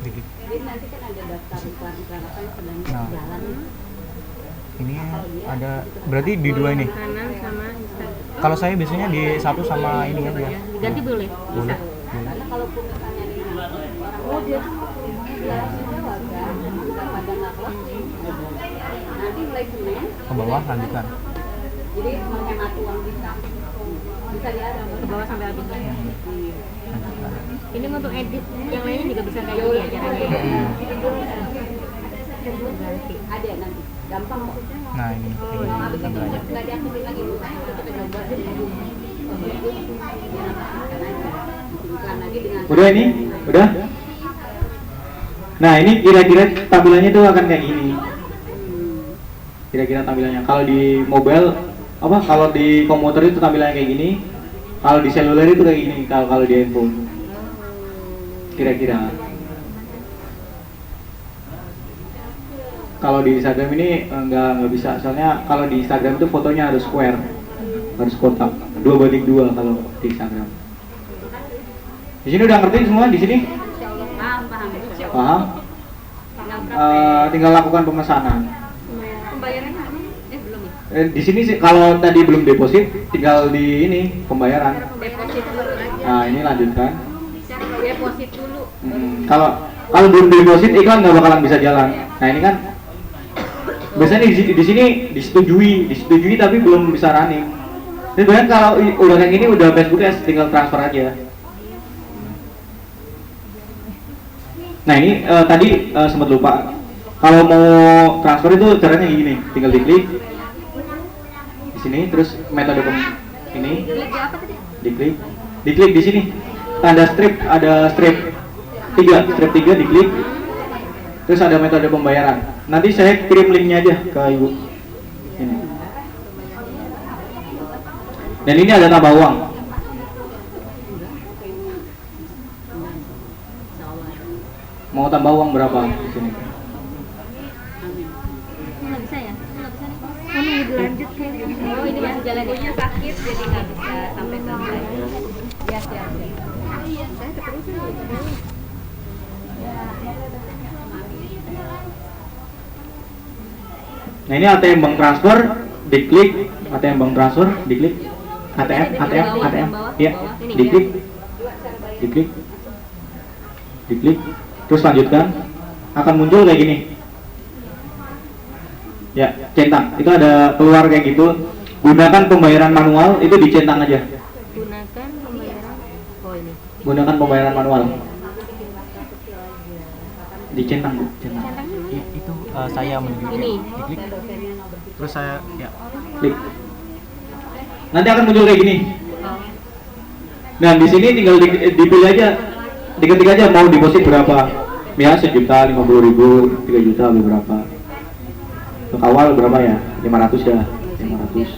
Diklik. Jadi nanti kan ada daftar iklan-iklan apa yang sedang Nah. jalan. Ini ada berarti di dua ini. kanan sama Instagram. Kalau saya biasanya di satu sama ini aja. Diganti boleh? Boleh. Bisa. Karena kalau misalnya di orang dia tuh mau kan kita pada nggak closing. Nanti mulai Senin Ke bawah lanjutkan. jadi menghemat uang kita. Bisa diatur. Ke bawah sampai habis. Lanjutkan. Ini untuk edit yang lainnya juga bisa kayak gini ya caranya. Ganti. Ada nanti gampang kok. Nah ini Habis itu tampilannya. nggak diaktifin lagi itu kita coba iklan lagi dengan udah ini? Udah? Nah, ini kira-kira tampilannya tuh akan kayak gini. Kira-kira tampilannya. Kalau di mobile kalau di komputer itu tampilannya kayak gini. Kalau di seluler itu kayak gini. Kalau di handphone. Kira-kira. Kalau di Instagram ini nggak bisa. Soalnya kalau di Instagram itu fotonya harus square. Harus kotak. 2:2 kalau di Instagram. Di sini udah ngerti semua di sini? paham. Paham? Tinggal lakukan pemesanan. Pembayaran belum ya? Di sini sih kalau tadi belum deposit, tinggal di ini pembayaran. Deposit dulu aja. Nah ini lanjutkan. Deposit dulu. Kalau belum deposit iklan nggak bakalan bisa jalan. Nah ini kan biasanya di sini disetujui tapi belum bisa running. Ini banyak kalau udah kayak gini udah Facebook Ads tinggal transfer aja. Nah ini tadi sempat lupa. Kalau mau transfer itu caranya gini, tinggal diklik di sini, terus metode ini diklik di sini. Ada strip 3 diklik. Terus ada metode pembayaran. Nanti saya kirim linknya aja ke ibu. Ini. Dan ini ada tambah uang. Mau tambah uang berapa di sini? Ini nggak bisa ya? Ini nggak bisa nih. Ini dilanjut kayaknya. Oh ini masih jalan punya sakit jadi nggak bisa sampai selesai. Ya siap. Saya keterusan. Nah ini ATM bank transfer, diklik ATM bank transfer, diklik ATM, ya, diklik, terus lanjutkan, akan muncul kayak gini, ya, centang, itu ada keluar kayak gitu, gunakan pembayaran manual, itu dicentang aja, Gunakan pembayaran. Oh ini. gunakan pembayaran manual, dicentang, Bu, centang. Ya, itu saya menuju Ini. diklik. Terus saya ya Klik. Nanti akan muncul kayak gini. Nah di sini tinggal dipilih aja, diketik aja mau deposit berapa. Ya 1 juta, 50.000, 3 juta berapa. Untuk awal berapa ya? 500 ya, 500.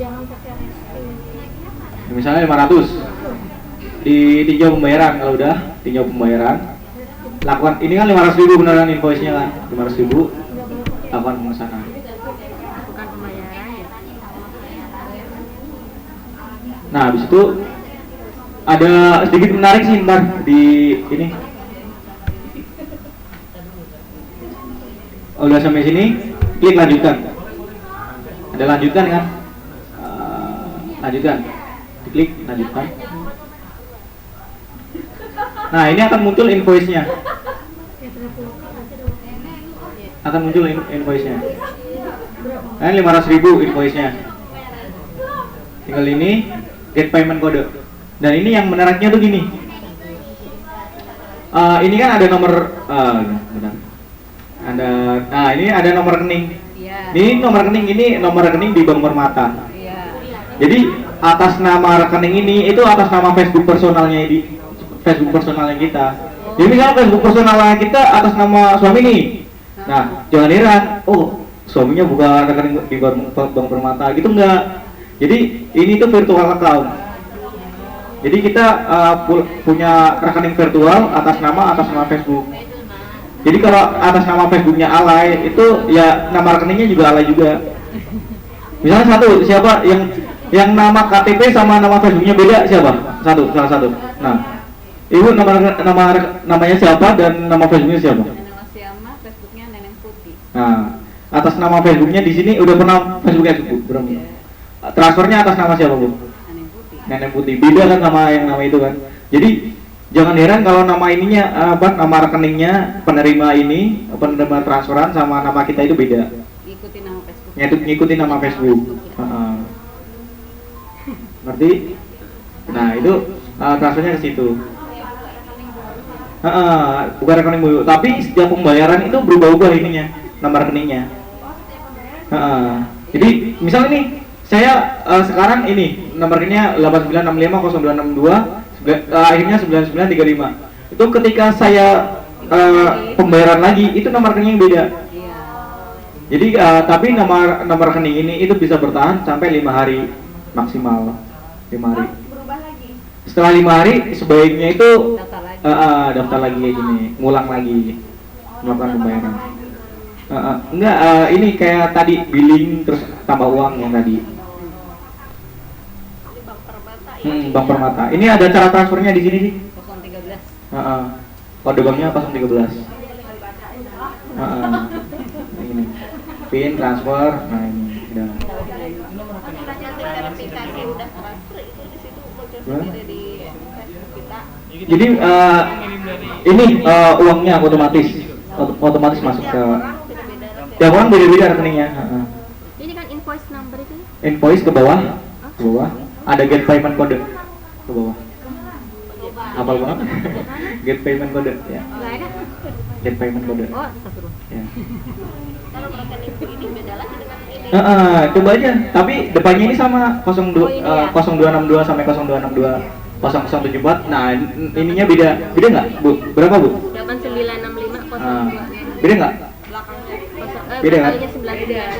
Jangan pakai restu. Misalnya 500. Ditinjau pembayaran, kalau udah tinjau pembayaran. Lakukan, ini kan 500.000 beneran invoice-nya kan, 500.000. Lakukan pemesanan. Bukan pembayaran ya. Nah, habis itu ada sedikit menarik sih ntar di ini. Udah sampai sini, klik lanjutkan. Ada lanjutkan kan? Lanjutkan. Klik lanjutkan. Nah, ini akan muncul invoice-nya. Akan muncul invoice-nya. Nah, 500.000 invoice-nya. Tinggal ini get payment code. Dan ini yang menariknya tuh gini. Ini kan ada nomor bentar. Ini ada nomor rekening. Iya. Ini nomor rekening, ini nomor rekening di Bank Permata. Iya. Jadi atas nama rekening ini itu atas nama Facebook personalnya kita. Jadi misalnya Facebook personalnya kita atas nama suami nih. Nah, jangan heran, oh suaminya buka rekening di Bank Permata gitu enggak. Jadi ini tuh virtual account. Jadi kita punya rekening virtual atas nama Facebook. Jadi kalau atas nama Facebooknya alay, itu ya nama rekeningnya juga alay juga. Misalnya siapa yang nama KTP sama nama Facebooknya beda siapa? Salah satu. Nah, ibu namanya siapa dan nama Facebooknya siapa? Nama Siama, Facebooknya Neneng Putih. Nah, atas nama Facebooknya di sini udah pernah Facebooknya Bu, belum? Transfernya atas nama siapa Bu? Neneng Putih. Neneng Putih. Beda kan sama yang nama itu kan. Jadi jangan heran kalau nama ininya nama rekeningnya penerima transferan sama nama kita itu beda. Ikutin nama Facebook. Ngikutin nama Facebook. Ngerti? Nah, itu transfernya ke situ. Bukan rekening Bu, tapi setiap pembayaran itu berubah-ubah ininya, nama rekeningnya. Jadi misalnya nih, saya sekarang ini nomor rekeningnya 89650262 akhirnya 9935. Itu ketika saya pembayaran lagi itu nomor rekening yang beda. Iya. Jadi tapi nomor rekening ini itu bisa bertahan sampai 5 hari maksimal. 5 hari. Berubah lagi. Setelah 5 hari sebaiknya itu Daftar lagi. daftar lagi kayak gini, ngulang lagi melakukan pembayaran. Enggak, ini kayak tadi billing terus tambah uang yang tadi. Bank Permata. Ini ada cara transfernya di sini sih. 013. Kode banknya 013. Ini. PIN transfer. Nah, ini udah. Verifikasi udah transfer itu di situ bocor sendiri di Facebook kita. Jadi ini uangnya otomatis masuk ke. Tiap orang beda-beda rekeningnya. Ini kan invoice number itu. Invoice ke bawah. Ada get payment code ke bawah. Hafal banget. Get payment code ya. Enggak ada. Get payment code. Oh, astagfirullah. Ya. Kalau rekening ini beda lagi dengan ini. Coba aja. Tapi depannya ini sama 0262 sampai 0262 0074. Nah, ininya beda. Beda nggak, Bu? Berapa, Bu? 8965 Beda nggak? Beda kan?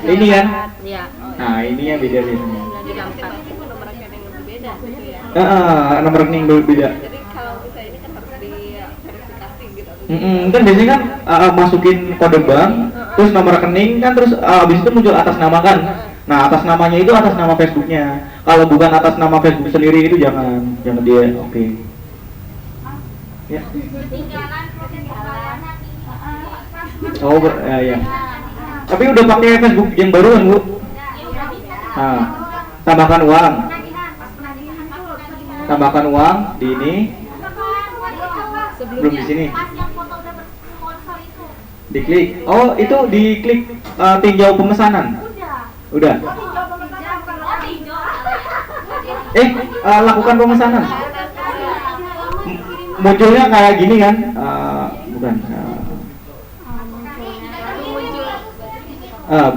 Ini kan? Iya. Nah, ininya beda biasanya. 94. Nomor rekening lebih beda gitu ya. Nomor rekening beda. Jadi kalau bisa ini kan harus diverifikasi gitu. Kan biasanya kan masukin kode bank, terus nomor rekening kan, terus abis itu muncul atas nama kan. Nah, atas namanya itu atas nama Facebooknya. Kalau bukan atas nama Facebook sendiri itu jangan dia. Oke. Ya. Oh, ya. Tapi udah pakai Facebook yang baru kan, Bu? Nah, tambahkan uang di ini. Belum di sini. Diklik. Oh, itu diklik tinjau pemesanan. Udah. Lakukan pemesanan. Munculnya kayak gini kan? Bukan.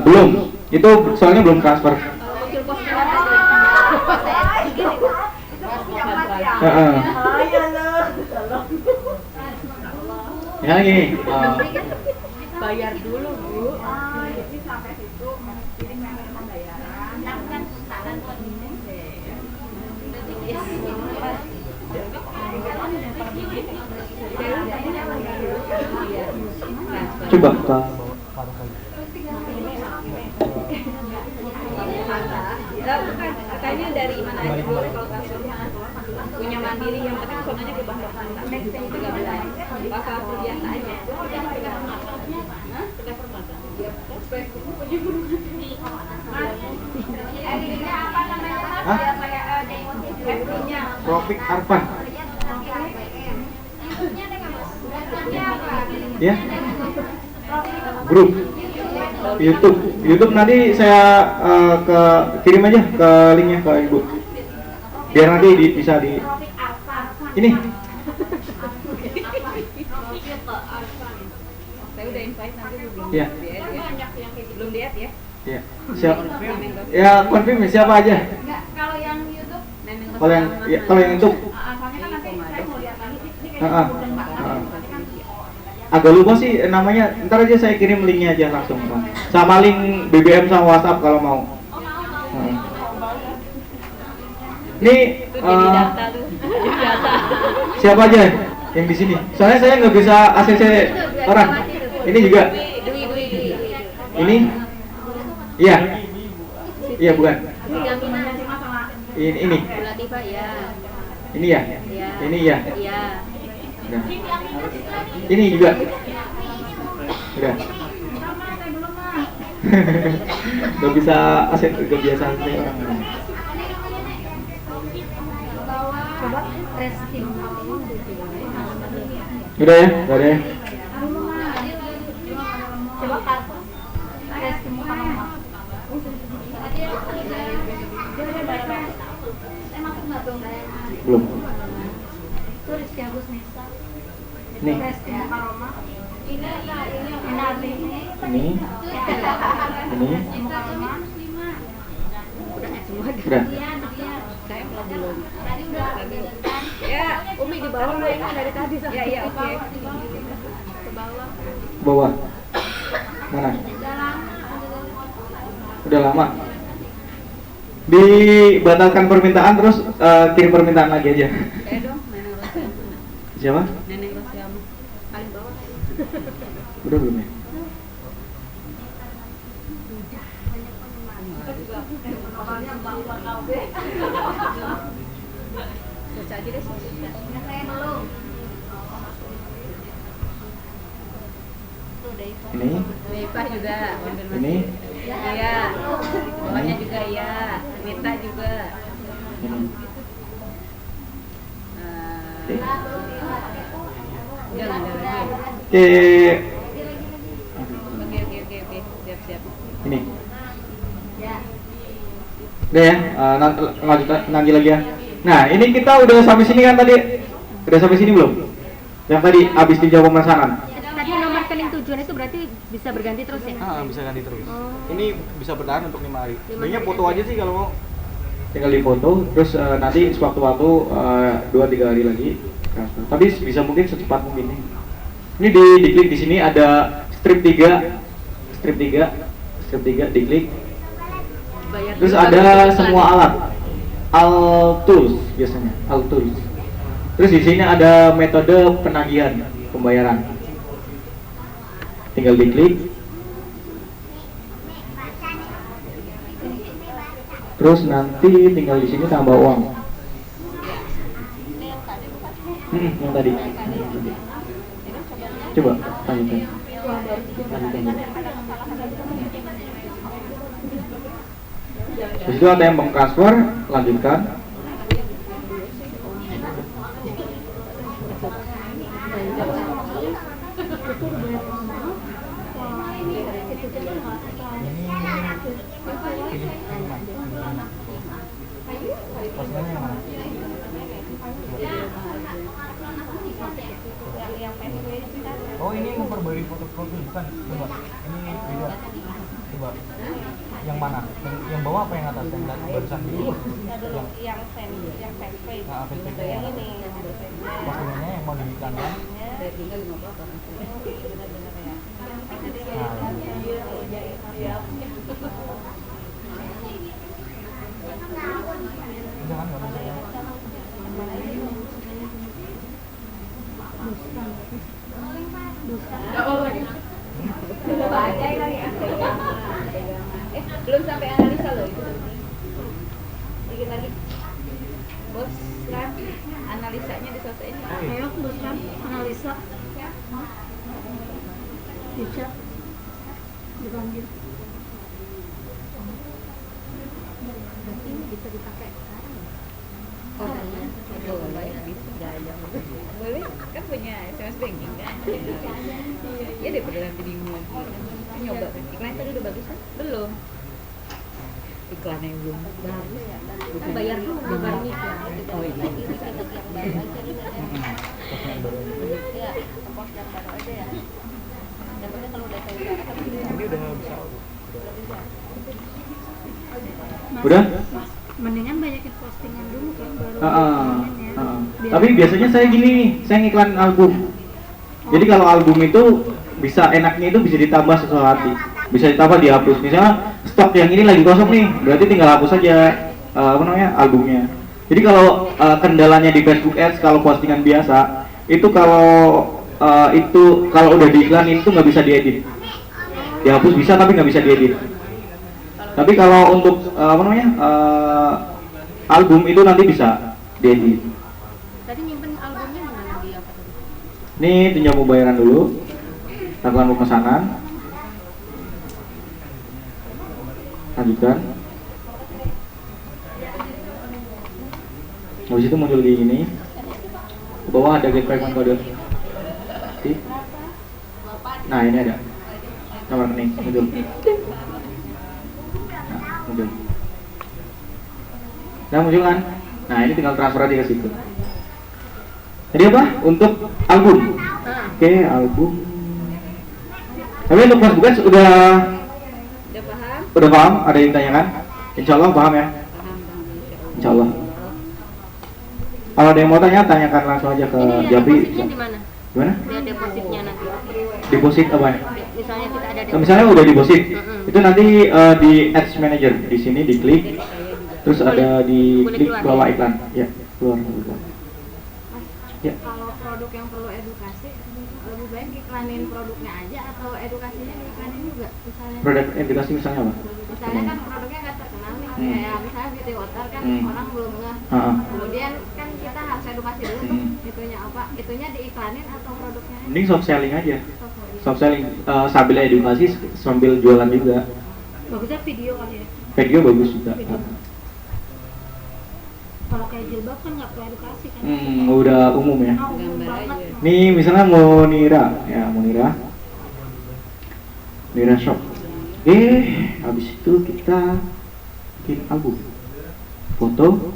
Belum. Itu soalnya belum transfer. Ya gini. Bayar dulu, Bu. Jadi sampai situ jadi memang pembayaran. Kan sekarang Coba Pak. Katanya dari mana aja boleh kalau transfer punya mandiri yang penting sonanya ke Bank Permata. Next yang 13. Bakal biasa aja. Hah? Ke Permata. Hah? FB-nya. Profik Arfan. YouTube-nya ada nggak mas? YouTube-nya apa? Ya. Grup YouTube. YouTube nanti saya kirim aja ke linknya ke ibu. Biar nanti bisa di ini. Saya udah invite nanti belum Iya. di-add ya. Belum di-add ya? Ya. Siapa? Ya, konfirm siapa aja. Enggak, kalau yang YouTube, Kalau yang YouTube soalnya kan nanti saya mau lihat lagi. Ini Heeh. kayaknya Agak lupa sih namanya. Ntar aja saya kirim linknya aja langsung, Bang. Sama link BBM sama WhatsApp kalau mau. Heeh. Ini siapa aja yang di sini? Soalnya saya nggak bisa ACC orang. Ini juga. Ini? Iya. Iya bukan. Ini. Ini ya. Ini ya. Udah. Ini juga. Udah. Gak bisa ACC, gak biasa ACC orang. coba testing. Udah ya, udah ya. Coba kartu testing muka mama. Belum. Itu Rizky Agus Nisa. Nih. Testing muka mama. Ini Arli. Ini. Muka mama. Udah. Saya belum. Tadi udah. Ya, Umi di bawah loh ini dari tadi. Ya, iya, oke. Ke bawah. Bawah. Mana? Udah lama. Dibatalkan permintaan terus kirim permintaan lagi aja. Dong, Neneng Rosiama. Siapa? Neneng Rosiama. Paling bawah. Udah belum ya? Search aja deh. Belum. Ini. Nipah juga konfirmasi. Ini. Iya. Bawahnya juga iya. Mita juga. Ini. Oke. Jangan ada lagi. Oke. Oke. Siap. Ini. Udah ya, lanjut lagi ya. Nah, ini kita udah sampai sini kan tadi? Udah sampai sini belum? Yang tadi habis dijawab pemesanan. Tadi nomor rekening tujuan itu berarti bisa berganti terus ya? Bisa ganti terus. Ini bisa bertahan untuk 5 hari. Sebenarnya hari. foto aja sih kalau mau. Tinggal difoto, terus nanti sewaktu-waktu 2-3 hari lagi transfer. Tapi bisa mungkin secepat mungkin nih. Ini diklik di sini ada strip 3, diklik. Bayar Terus dulu, ada baru semua lagi. alat, all tools biasanya, all tools. Terus di sini ada metode penagihan pembayaran. Tinggal diklik. Terus nanti tinggal di sini tambah uang. Yang tadi. Coba lanjutkan. Terus itu ada yang bank transfer, lanjutkan. Oh, ini memperbarui foto profil bukan? Coba. Ini beda. Coba. Yang mana? Yang bawah apa yang atas? Yang barusan dulu. Yang fanpage. Nah, Facebook Yang ini. postingannya yang mau diiklankan. Tinggal 50 apa? Jangan nggak bisa ya. Belum sampai analisa loh itu. Dikit lagi. Bos, kan analisanya diselesaikan. Ayo, Bos Ram, analisa. Bisa dipanggil. bisa dipakai sekarang ya? Oh iya, boleh bisa gaya. Boleh kan punya SMS banking kan? Iya daripada nanti bingung lagi. Nyoba iklan tadi udah bagus kan? Belum. Iklannya belum bagus. Kan bayar dulu baru iklan. Oh iya. Ya, post yang baru aja ya. Yang penting kalau udah tahu cara kan Ini udah bisa. Udah? mendingan banyakin postingan dulu kan baru Heeh. iklannya ya. Biar- Tapi biasanya saya gini nih, saya ngiklan album. Jadi kalau album itu bisa enaknya itu bisa ditambah sesuai hati, bisa ditambah dihapus. Misalnya stok yang ini lagi kosong nih, berarti tinggal hapus saja albumnya. Jadi kalau kendalanya di Facebook Ads kalau postingan biasa itu kalau udah diiklanin itu nggak bisa diedit. Dihapus bisa tapi nggak bisa diedit. Tapi kalau untuk album itu nanti bisa diedit. Tadi nyimpen albumnya gimana di apa tadi? Ini tinggal pembayaran dulu, lakukan pemesanan, lanjutkan. Habis itu muncul kayak gini. Ke bawah ada get payment code. Nah ini ada nomor rekening muncul. Nah, muncul. Nah muncul kan? Nah ini tinggal transfer aja ke situ. Jadi apa? Untuk album. Oke, album. Tapi untuk Facebook Ads Udah paham? udah paham? Ada yang tanyakan? Insya Allah paham ya? Paham. Insya Allah. Kalau ada yang mau tanya, tanyakan langsung aja ke Ini Jabi. depositnya di mana? Gimana? Dia depositnya nanti. Deposit apa ya? Misalnya kita ada Nah, misalnya udah deposit, Mm-mm. itu nanti di Ads Manager di sini diklik, terus ada di Boleh klik keluar, kelola ya? iklan, ya keluar. Ya. Kalau produk yang perlu edukasi, lebih baik iklanin produknya aja atau edukasinya diiklanin juga. Misalnya, Produk edukasi misalnya apa? misalnya kan produknya nggak terkenal nih, kayak misalnya beauty water kan orang belum ngeh. Ah, Kemudian kan kita harus edukasi dulu tuh, itunya apa? Itunya diiklanin atau produknya aja? mending soft selling aja. Sorry. Soft selling sambil edukasi sambil jualan juga. bagusnya video kali ya. Video bagus juga. Kalau kayak jilbab kan nggak perlu edukasi kan. Udah umum ya. Oh, Gambar banget. aja. Nih misalnya Monira, ya Monira Shop. Habis itu kita bikin album. Foto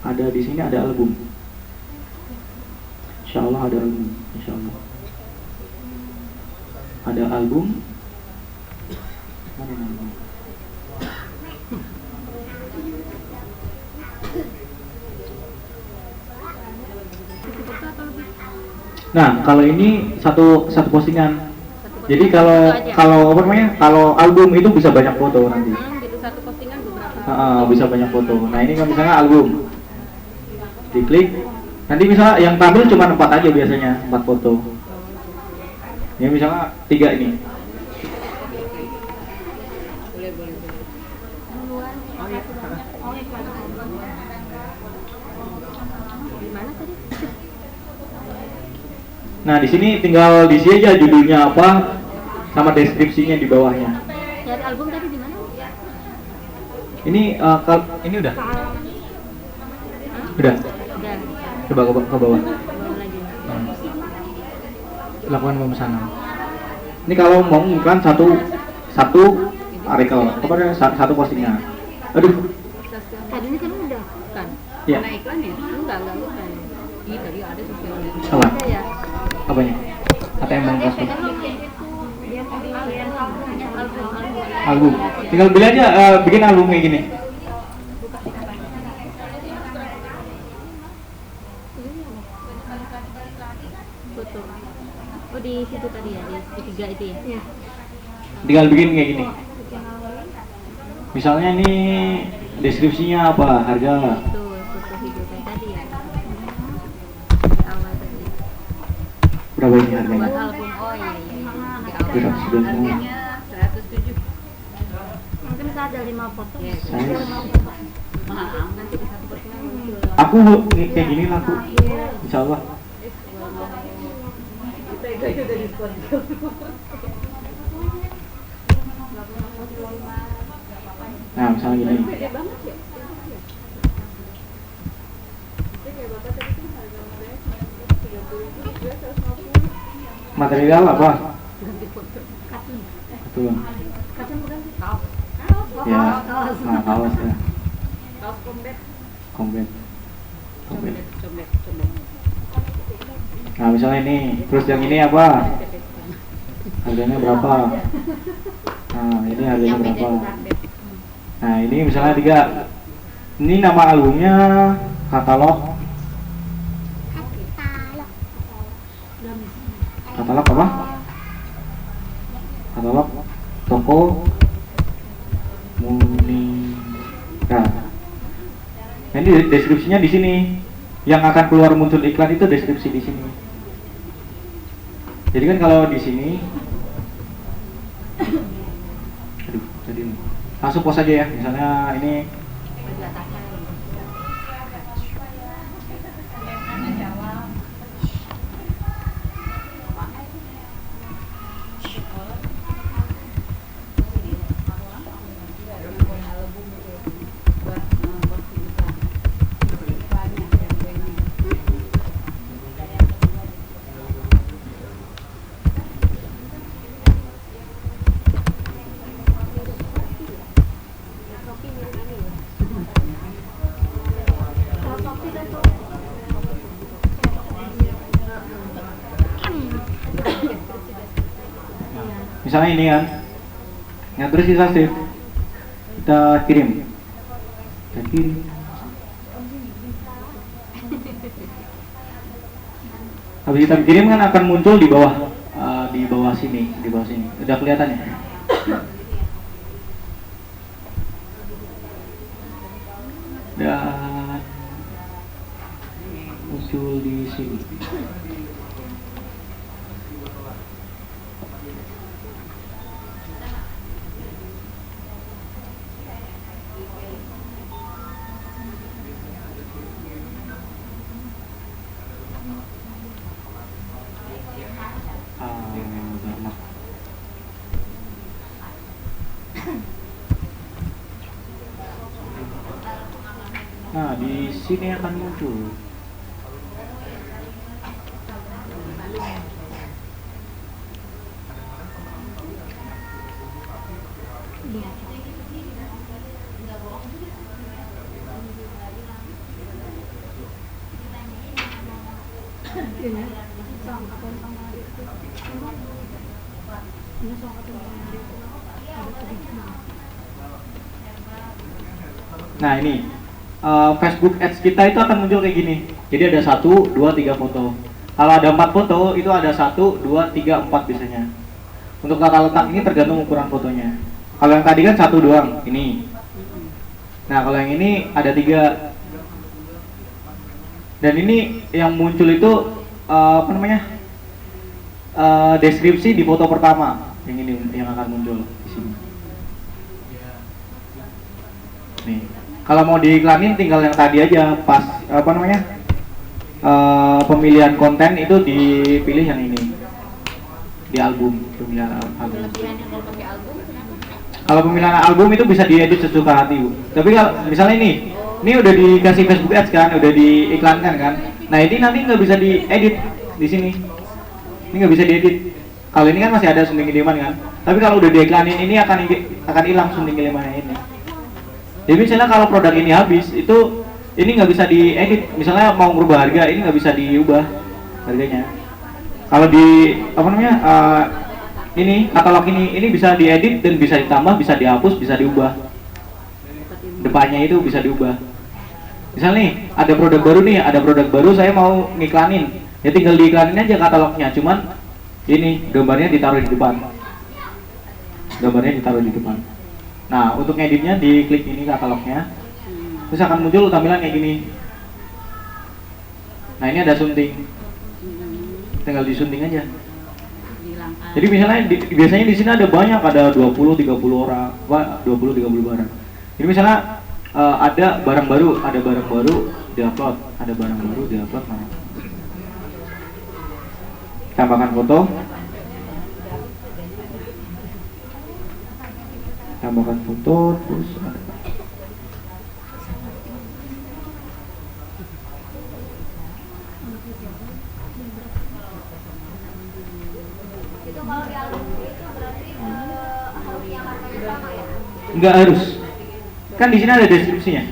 ada di sini ada album. Insya Allah ada album. Insya Allah ada album. Mana album? Nah, kalau ini satu postingan. Jadi kalau apa namanya? Kalau album itu bisa banyak foto nanti. Gitu satu postingan beberapa. Bisa banyak foto. Nah, ini kan misalnya album. Diklik. Nanti misalnya yang tampil cuma 4 aja biasanya, 4 foto. Ini misalnya 3 ini. Boleh. Gimana tadi? Nah, di sini tinggal diisi aja judulnya apa sama deskripsinya di bawahnya. Nyari album tadi di mana? Ini ini udah. Udah. Udah. Coba ke bawah. Belum lagi. Lakukan pemesanan. Ini kalau mau iklan satu artikel, kepada satu postingan. Aduh, Tadi ini kan udah kan? ya. Mana iklan ya? Enggak bukan. Ih, tadi ada sosial media. Apa? Ada ya. Apanya? ATM Bank Kasih. Kan dia mau bikin album. Album. Tinggal beli aja, bikin album kayak gini. Foto. Oh di situ tadi ya, di tiga itu ya? Iya. Tinggal bikin kayak gini. Misalnya ini deskripsinya apa, harga. Itu foto video kayak tadi ya. Awal tadi. Berapa ini harganya? Buat album. Oh iya. Di awal. 290. Harganya 107. Mungkin bisa ada 5 foto. Yes. Saya, Mahal nanti di satu postingan muncul. aku kayak gini laku. Insya Allah. Kita udah diskon. Nah, misalnya gini. Beda banget ya. Material apa? Ganti foto. Katun. Betul. Katun bukan sih? Kaos. Ya. Nah, kaos ya. Kaos combat. Combat. Combat. Combat. Nah, misalnya ini, terus yang ini apa? Harganya berapa? Nah, ini harganya berapa? Nah, ini misalnya 3. Ini nama albumnya katalog. Katalog apa? Katalog toko Munika. Nah, ini deskripsinya di sini. Yang akan keluar muncul iklan itu deskripsi di sini. Jadi kan kalau di sini, aduh, jadi langsung pause aja ya. Misalnya ini. Misalnya ini kan, yang terus kita save, kita kirim. Habis kita kirim kan akan muncul di bawah sini, udah kelihatan ya. Dan muncul di sini. Nah, di sini akan muncul. Nah, ini Facebook Ads kita itu akan muncul kayak gini. Jadi ada 1, 2, 3 foto. Kalau ada 4 foto, itu ada 1, 2, 3, 4 biasanya. Untuk tata letak ini tergantung ukuran fotonya. Kalau yang tadi kan 1 doang, ini. Nah, kalau yang ini ada 3. Dan ini yang muncul itu deskripsi di foto pertama. Yang ini yang akan muncul di sini. Nih. Kalau mau diiklanin tinggal yang tadi aja, pas pemilihan konten itu dipilih yang ini di album, pemilihan album. Kalau pemilihan album itu bisa diedit sesuka hati, Bu. Tapi kalau misalnya ini udah dikasih Facebook Ads kan, udah diiklankan kan. Nah, ini nanti nggak bisa diedit di sini. Ini nggak bisa diedit. Kalau ini kan masih ada sunting kiriman kan. Tapi kalau udah diiklanin ini akan hilang sunting kirimannya ini. Jadi misalnya kalau produk ini habis, itu ini nggak bisa diedit. Misalnya mau merubah harga, ini nggak bisa diubah harganya. Kalau di ini katalog ini bisa diedit dan bisa ditambah, bisa dihapus, bisa diubah. Depannya itu bisa diubah. Misalnya nih ada produk baru saya mau ngiklanin, ya tinggal diiklanin aja katalognya. Cuman ini gambarnya ditaruh di depan. Nah, untuk ngeditnya diklik ini katalognya, terus akan muncul tampilan kayak gini. Nah, ini ada sunting, tinggal disunting aja. Jadi misalnya biasanya di sini ada banyak, ada 20-30 orang, 20-30 barang. Jadi misalnya ada barang baru diupload, mana? Tambahkan foto. Terus ada. Nggak harus. Kan di sini ada deskripsinya.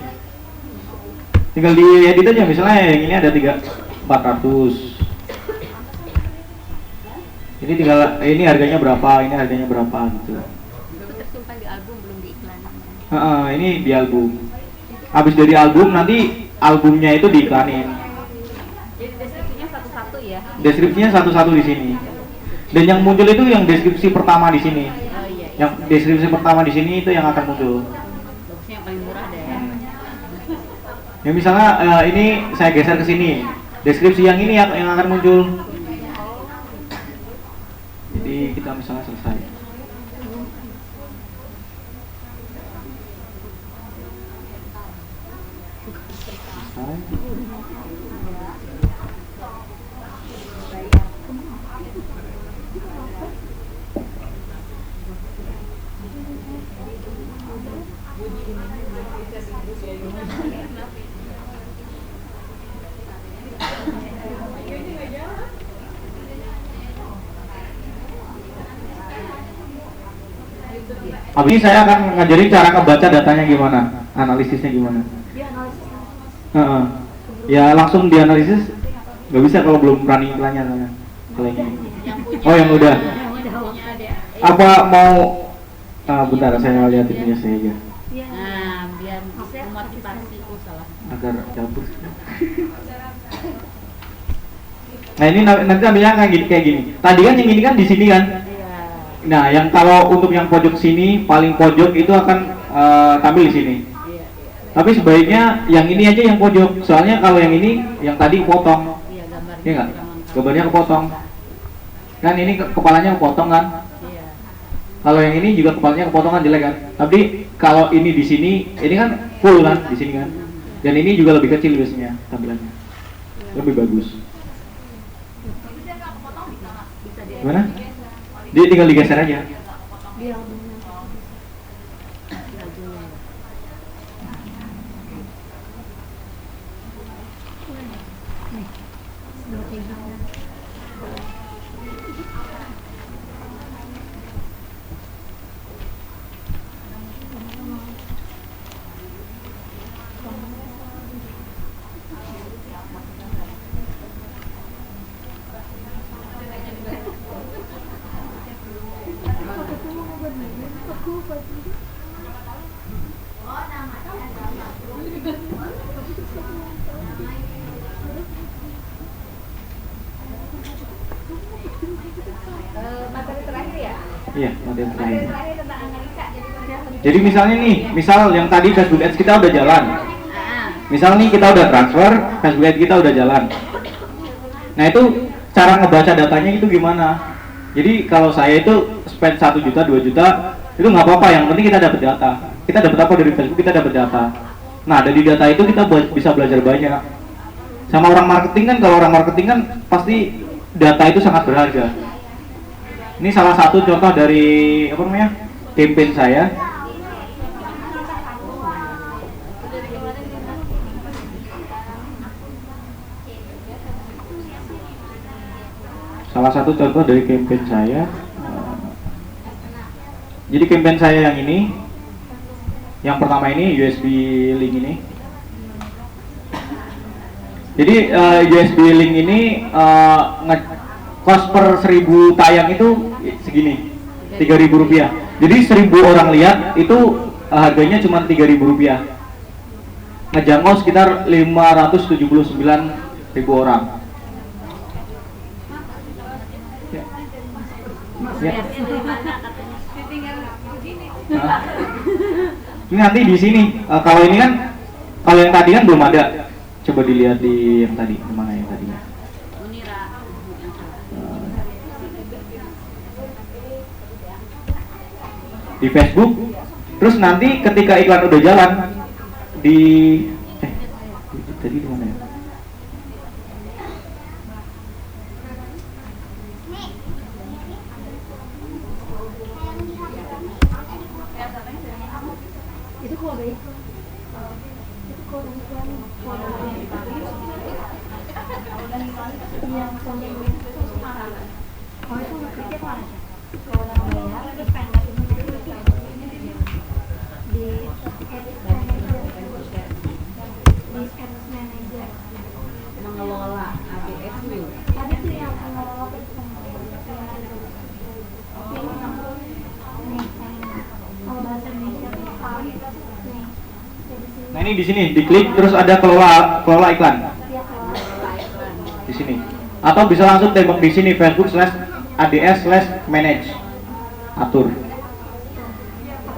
Tinggal diedit aja, misalnya yang ini ada 400. Ini tinggal ini harganya berapa, ini harganya berapa gitu. Itu tersimpan di album, belum di iklan. Ini di album. Habis dari album nanti albumnya itu diiklanin. Jadi deskripsinya satu-satu ya. Deskripsinya satu-satu di sini. Dan yang muncul itu yang deskripsi pertama di sini. Oh iya. Yang deskripsi pertama di sini itu yang akan muncul. Bagusnya yang paling murah deh. Ya misalnya ini saya geser ke sini. Deskripsi yang ini yang akan muncul. Jadi kita misalnya selesai. Habis ini saya akan ngajarin cara ngebaca datanya gimana, analisisnya gimana. Ya langsung dianalisis, nggak bisa kalau belum berani iklannya. Kalau ini. Oh yang udah. Apa mau? Bentar saya lihat punya saya aja. Nah, biar motivasi salah. Agar dapur. Nah ini nanti ambilnya kayak gini. Tadi kan yang ini kan di sini kan. Nah, yang kalau untuk yang pojok sini, paling pojok itu akan tampil di sini. Tapi sebaiknya yang ini aja yang pojok. Soalnya kalau yang ini, yang tadi potong. Iya, gambarnya. Iya nggak? Gambarnya kepotong. Kan ini kepalanya kepotong kan? Iya. Kalau yang ini juga kepalanya kepotong kan jelek kan? Tapi kalau ini di sini, ini kan full kan di sini kan? Dan ini juga lebih kecil biasanya tampilannya. Lebih bagus. Gimana? Dia tinggal digeser aja. Materi terakhir ya? Iya, materi Materi terakhir. terakhir tentang analisa. Jadi misalnya nih, misal yang tadi Facebook Ads kita udah jalan. Misal nih kita udah transfer, Facebook Ads kita udah jalan. Nah itu cara ngebaca datanya itu gimana? Jadi kalau saya itu spend 1 juta, 2 juta, itu nggak apa-apa. Yang penting kita dapat data. Kita dapat apa dari Facebook? Kita dapat data. Nah dari data itu kita bisa belajar banyak. Sama orang marketing kan, kalau orang marketing kan pasti data itu sangat berharga. Ini salah satu contoh dari apa namanya campaign saya. Salah satu contoh dari campaign saya. Jadi campaign saya yang ini, yang pertama ini USB link ini. Jadi USB link ini cost per 1000 tayang itu segini, Rp3.000. Jadi 1000 orang lihat itu harganya cuma Rp3.000. Ngejangkau sekitar 579.000 orang. Ya. Nah, ini nanti di sini. Kalau ini kan, kalau yang tadi kan belum ada. Coba dilihat di yang tadi, di mana yang tadinya. Di Facebook. Terus nanti ketika iklan udah jalan di tadi di mana ya? Itu kalau baik. Nah ini di sini diklik terus ada kelola iklan di sini. Atau bisa langsung tembak di sini Facebook/ads/manage atur.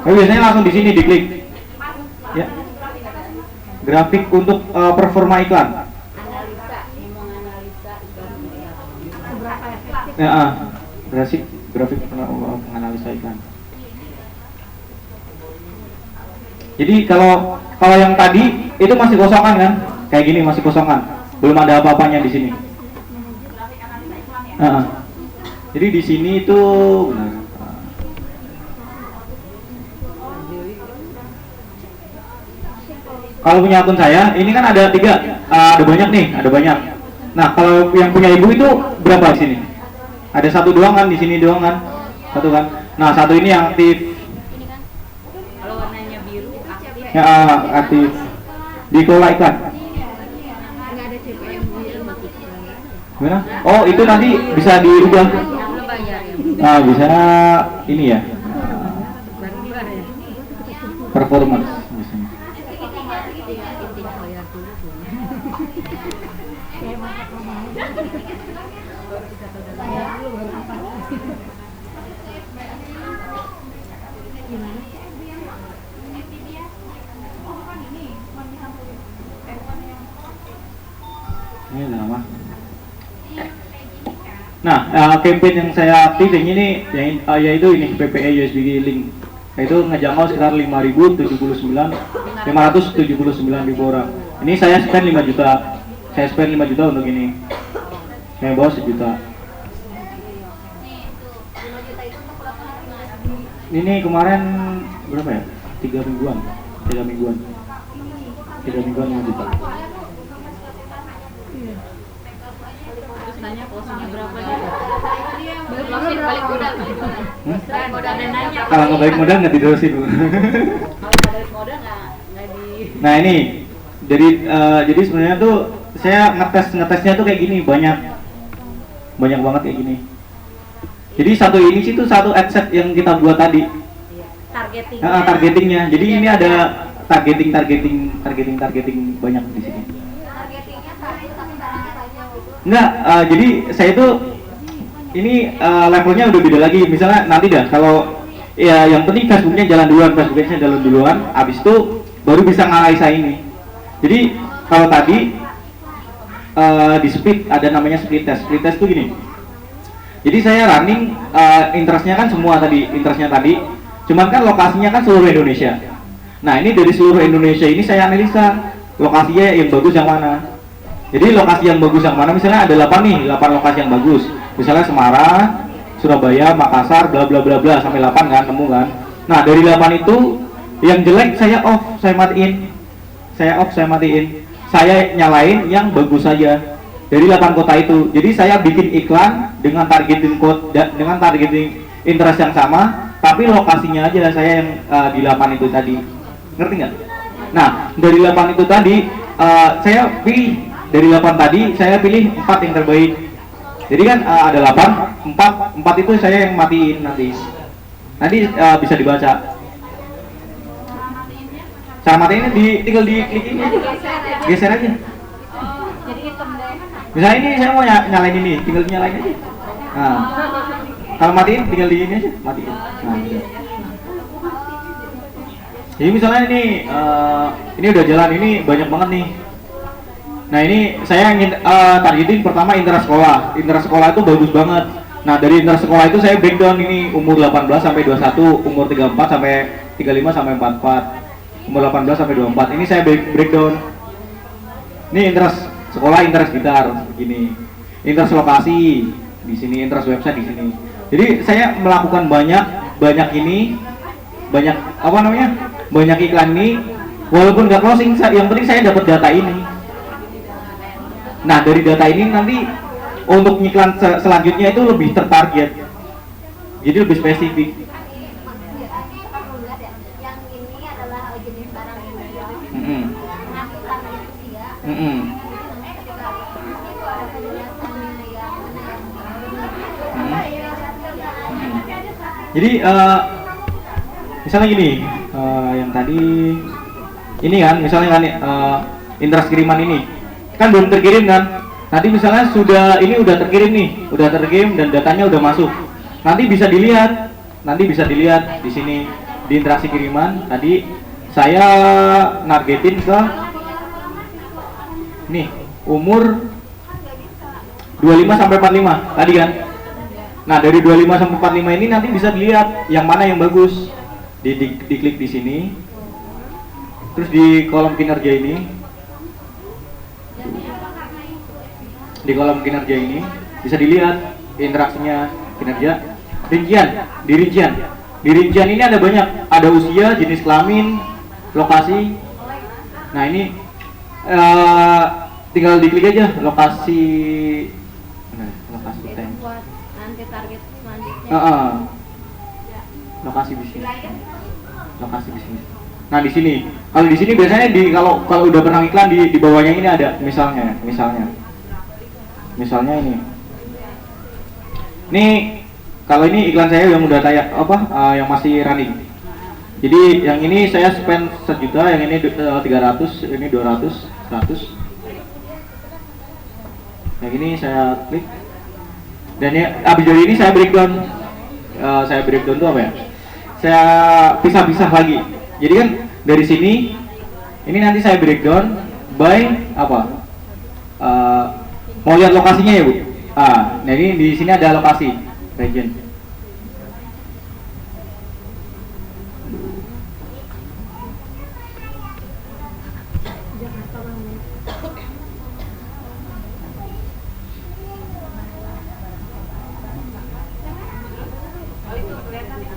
Tapi biasanya langsung di sini diklik. Ya. Grafik untuk performa iklan. Analisa, ngomong analisa iklan. Seberapa efektif? Ya, grafik penganalisa iklan. Jadi kalau yang tadi itu masih kosongan kan? Kayak gini masih kosongan. Belum ada apa-apanya di sini. Jadi di sini itu benar. Kalau punya akun saya, ini kan ada 3, ada banyak nih, ada banyak. Nah, kalau yang punya ibu itu berapa di sini? Ada 1 doang kan, di sini doang kan? 1 kan? Nah, 1 ini yang aktif. Kalau warnanya biru aktif. Ya, aktif. Dikelola iklan. Nggak ada CPM gitu. Gimana? Oh, itu nanti bisa diubah. Belum bayar ya. Nah, bisa ini ya. Baru bayar ya. Performance biasanya. Bayar dulu. Ini udah lama. Nah, campaign yang saya aktif yang ini yaitu ini PPE USB link. Itu ngejangkau sekitar 579 ribu orang. Ini saya spend 5 juta. Saya spend 5 juta untuk ini. Saya bawa 1 juta. Ini kemarin berapa ya? 3 mingguan. 3 mingguan 5 juta. Terus nanya closingnya berapa nih? Closing balik modal. Balik modal dan nanya. Kalau nggak balik modal nggak diterusin Bu. Kalau nggak balik modal nggak di. Nah ini jadi sebenarnya tuh saya ngetesnya tuh kayak gini, banyak banget kayak gini. Jadi satu ini sih tuh satu adset yang kita buat tadi. Targeting. Targetingnya. Jadi ini ada targeting banyak di sini. Enggak, jadi saya tuh ini levelnya udah beda lagi. Misalnya nanti dah kalau ya yang penting Facebooknya jalan duluan, abis itu baru bisa nganalisa ini. Jadi kalau tadi di split ada namanya split test tuh gini. Jadi saya running interestnya kan semua tadi, cuman kan lokasinya kan seluruh Indonesia. Nah ini dari seluruh Indonesia ini saya analisa lokasinya yang bagus yang mana. Jadi lokasi yang bagus yang mana, misalnya ada 8 lokasi yang bagus. Misalnya Semarang, Surabaya, Makassar, bla bla bla bla sampai 8 kan, nemu kan. Nah, dari 8 itu yang jelek saya off, saya matiin. Saya nyalain yang bagus saja. Dari 8 kota itu. Jadi saya bikin iklan dengan targeting interest yang sama, tapi lokasinya aja saya yang di 8 itu tadi. Ngerti nggak? Nah, dari 8 itu tadi saya pilih. Dari 8 tadi saya pilih 4 yang terbaik. Jadi kan ada 8, 4 itu saya yang matiin nanti. Nanti bisa dibaca. Cara matiinnya tinggal diklik ini aja. Geser aja. Jadi hitam deh. Misalnya ini saya mau nyalain ini, tinggal nyalain aja. Nah, kalau matiin tinggal di ini aja, matiin. Nah, gitu. Jadi misalnya ini udah jalan, ini banyak banget nih. Nah ini saya ingin targetin pertama interest sekolah. Interest sekolah itu bagus banget. Nah dari interest sekolah itu saya breakdown ini umur 18 sampai 21, umur 34 sampai 35 sampai 44, umur 18 sampai 24. Ini saya breakdown. Ini interest sekolah, interest gitar begini. Interest lokasi di sini, interest website di sini. Jadi saya melakukan banyak iklan ini. Walaupun nggak closing, yang penting saya dapat data ini. Nah dari data ini nanti untuk iklan selanjutnya itu lebih tertarget, jadi lebih spesifik. Yang ini adalah jenis barang ini. Jadi misalnya gini, yang tadi ini kan, misalnya kan interaksi kiriman ini kan belum terkirim kan. Nanti misalnya udah terkirim nih, udah terkirim dan datanya udah masuk. Nanti bisa dilihat di sini di interaksi kiriman. Tadi saya nargetin ke nih umur 25 sampai 45 tadi kan. Nah, dari 25 sampai 45 ini nanti bisa dilihat yang mana yang bagus. Diklik di sini. Terus di kolom kinerja ini. Di kolom kinerja ini bisa dilihat interaksinya, kinerja, di rincian ini ada banyak, ada usia, jenis kelamin, lokasi. Nah ini tinggal diklik aja lokasi tem. Buat nanti target selanjutnya. Lokasi bisnis. Nah di sini, kalau di sini biasanya kalau udah pernah iklan di bawahnya ini ada misalnya ini kalau ini iklan saya yang udah tayang yang masih running. Jadi yang ini saya spend 1 juta, yang ini 300, ini 200, 100. Yang ini saya klik. Dan ya abis dari ini saya breakdown. Saya breakdown tuh apa ya? Saya pisah-pisah lagi. Jadi kan dari sini ini nanti saya breakdown by apa? Mau lihat lokasinya ya Bu? Nah ini di sini ada lokasi region.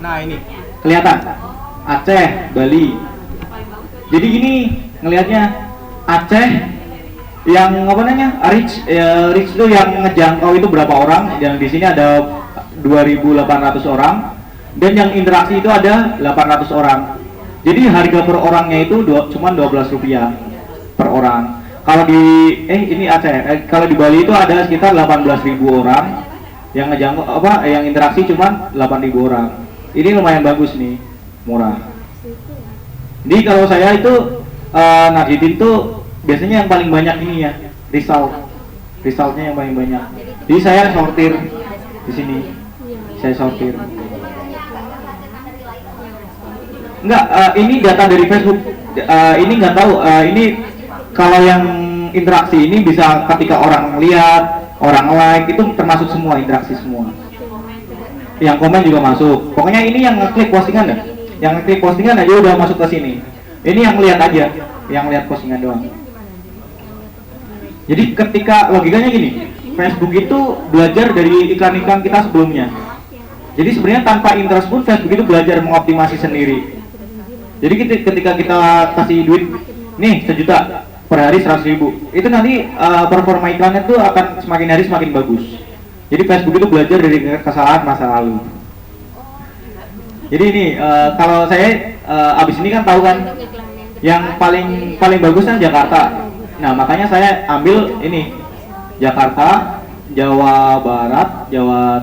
Nah ini kelihatan Aceh, Bali. Jadi gini ngelihatnya Aceh yang apa namanya reach itu yang ngejangkau itu berapa orang, yang di sini ada 2.800 orang dan yang interaksi itu ada 800 orang. Jadi harga per orangnya itu cuma Rp12 per orang. Kalau di ini Aceh, kalau di Bali itu ada sekitar 18.000 orang yang ngejangkau yang interaksi cuma 8.000 orang. Ini lumayan bagus nih, murah. Jadi kalau saya itu nargetin tuh biasanya yang paling banyak ini ya, resultnya yang paling banyak. Jadi saya sortir di sini, saya sortir. Enggak, ini data dari Facebook. Ini nggak tahu. Ini kalau yang interaksi ini bisa ketika orang lihat, orang like itu termasuk semua interaksi semua. Yang komen juga masuk. Pokoknya ini yang ngeklik postingan ya. Yang ngeklik postingan aja udah masuk ke sini. Ini yang lihat aja, yang lihat postingan doang. Jadi ketika logikanya gini, Facebook itu belajar dari iklan-iklan kita sebelumnya. Jadi sebenarnya tanpa interest pun Facebook itu belajar mengoptimasi sendiri. Jadi ketika kita kasih duit, nih 1 juta per hari 100.000, itu nanti performa iklannya tuh akan semakin hari semakin bagus. Jadi Facebook itu belajar dari kesalahan masa lalu. Jadi ini kalau saya abis ini kan tahu kan yang paling bagus kan Jakarta. Nah makanya saya ambil ini Jakarta, Jawa Barat, Jawa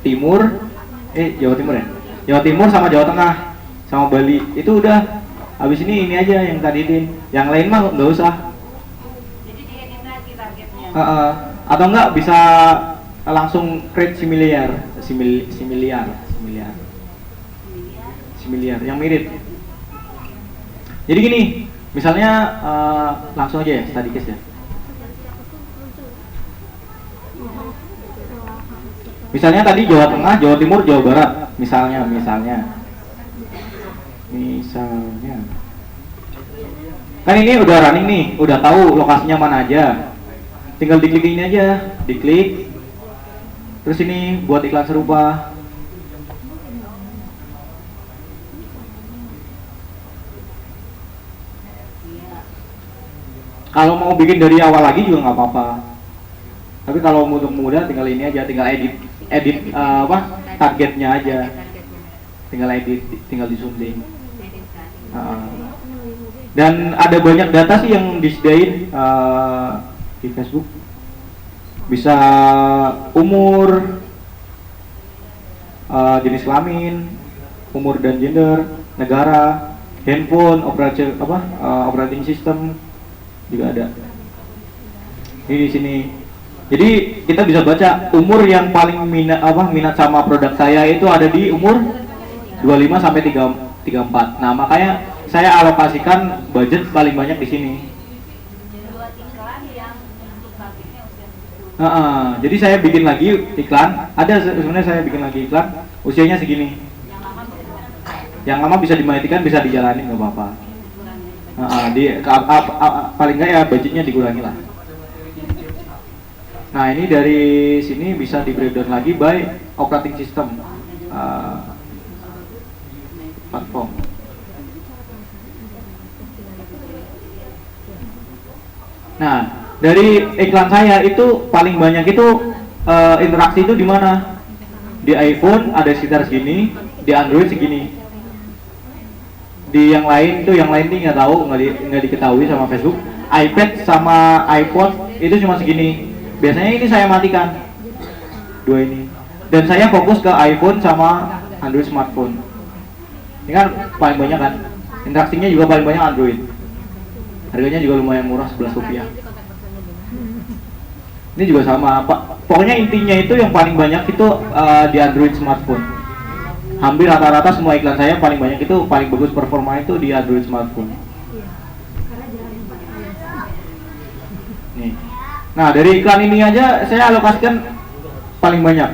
Timur, Jawa Timur ya, Jawa Timur sama Jawa Tengah sama Bali. Itu udah habis ini aja yang tadi yang lain mah nggak usah. Jadi diedit lagi targetnya. Atau enggak bisa langsung create similiar yang mirip. Jadi gini, misalnya langsung aja ya study case ya. Misalnya tadi Jawa Tengah, Jawa Timur, Jawa Barat, misalnya. Kan ini udah running nih, udah tahu lokasinya mana aja. Tinggal diklik ini aja, diklik. Terus ini buat iklan serupa. Kalau mau bikin dari awal lagi juga nggak apa-apa. Tapi kalau untuk mudah tinggal ini aja, tinggal edit targetnya aja. Tinggal edit, tinggal disunting. Dan ada banyak data sih yang disediain di Facebook. Bisa umur, jenis kelamin, umur dan gender, negara, handphone, operating system juga ada. Ini di sini. Jadi kita bisa baca umur yang paling minat sama produk saya itu ada di umur 25 sampai 34. Nah, makanya saya alokasikan budget paling banyak di sini. Jadi saya bikin lagi iklan. Ada sebenarnya saya bikin lagi iklan. Usianya segini. Yang lama bisa dimatikan, bisa dijalanin nggak apa-apa. Paling nggak ya budgetnya dikurangi lah. Nah, ini dari sini bisa di breakdown lagi by operating system platform. Nah, dari iklan saya itu paling banyak itu interaksi itu di mana? Di iPhone ada sekitar segini, di Android segini. Di yang lain nih nggak tahu, nggak diketahui sama Facebook. iPad sama iPhone itu cuma segini. Biasanya ini saya matikan dua ini, dan saya fokus ke iPhone sama Android smartphone. Ini kan paling banyak kan, interaksinya juga paling banyak Android. Harganya juga lumayan murah, Rp11. Ini juga sama, pokoknya intinya itu yang paling banyak itu di Android smartphone. Hampir rata-rata semua iklan saya paling banyak itu, paling bagus performa itu di Android smartphone. Nih. Nah, dari iklan ini aja saya alokasikan paling banyak,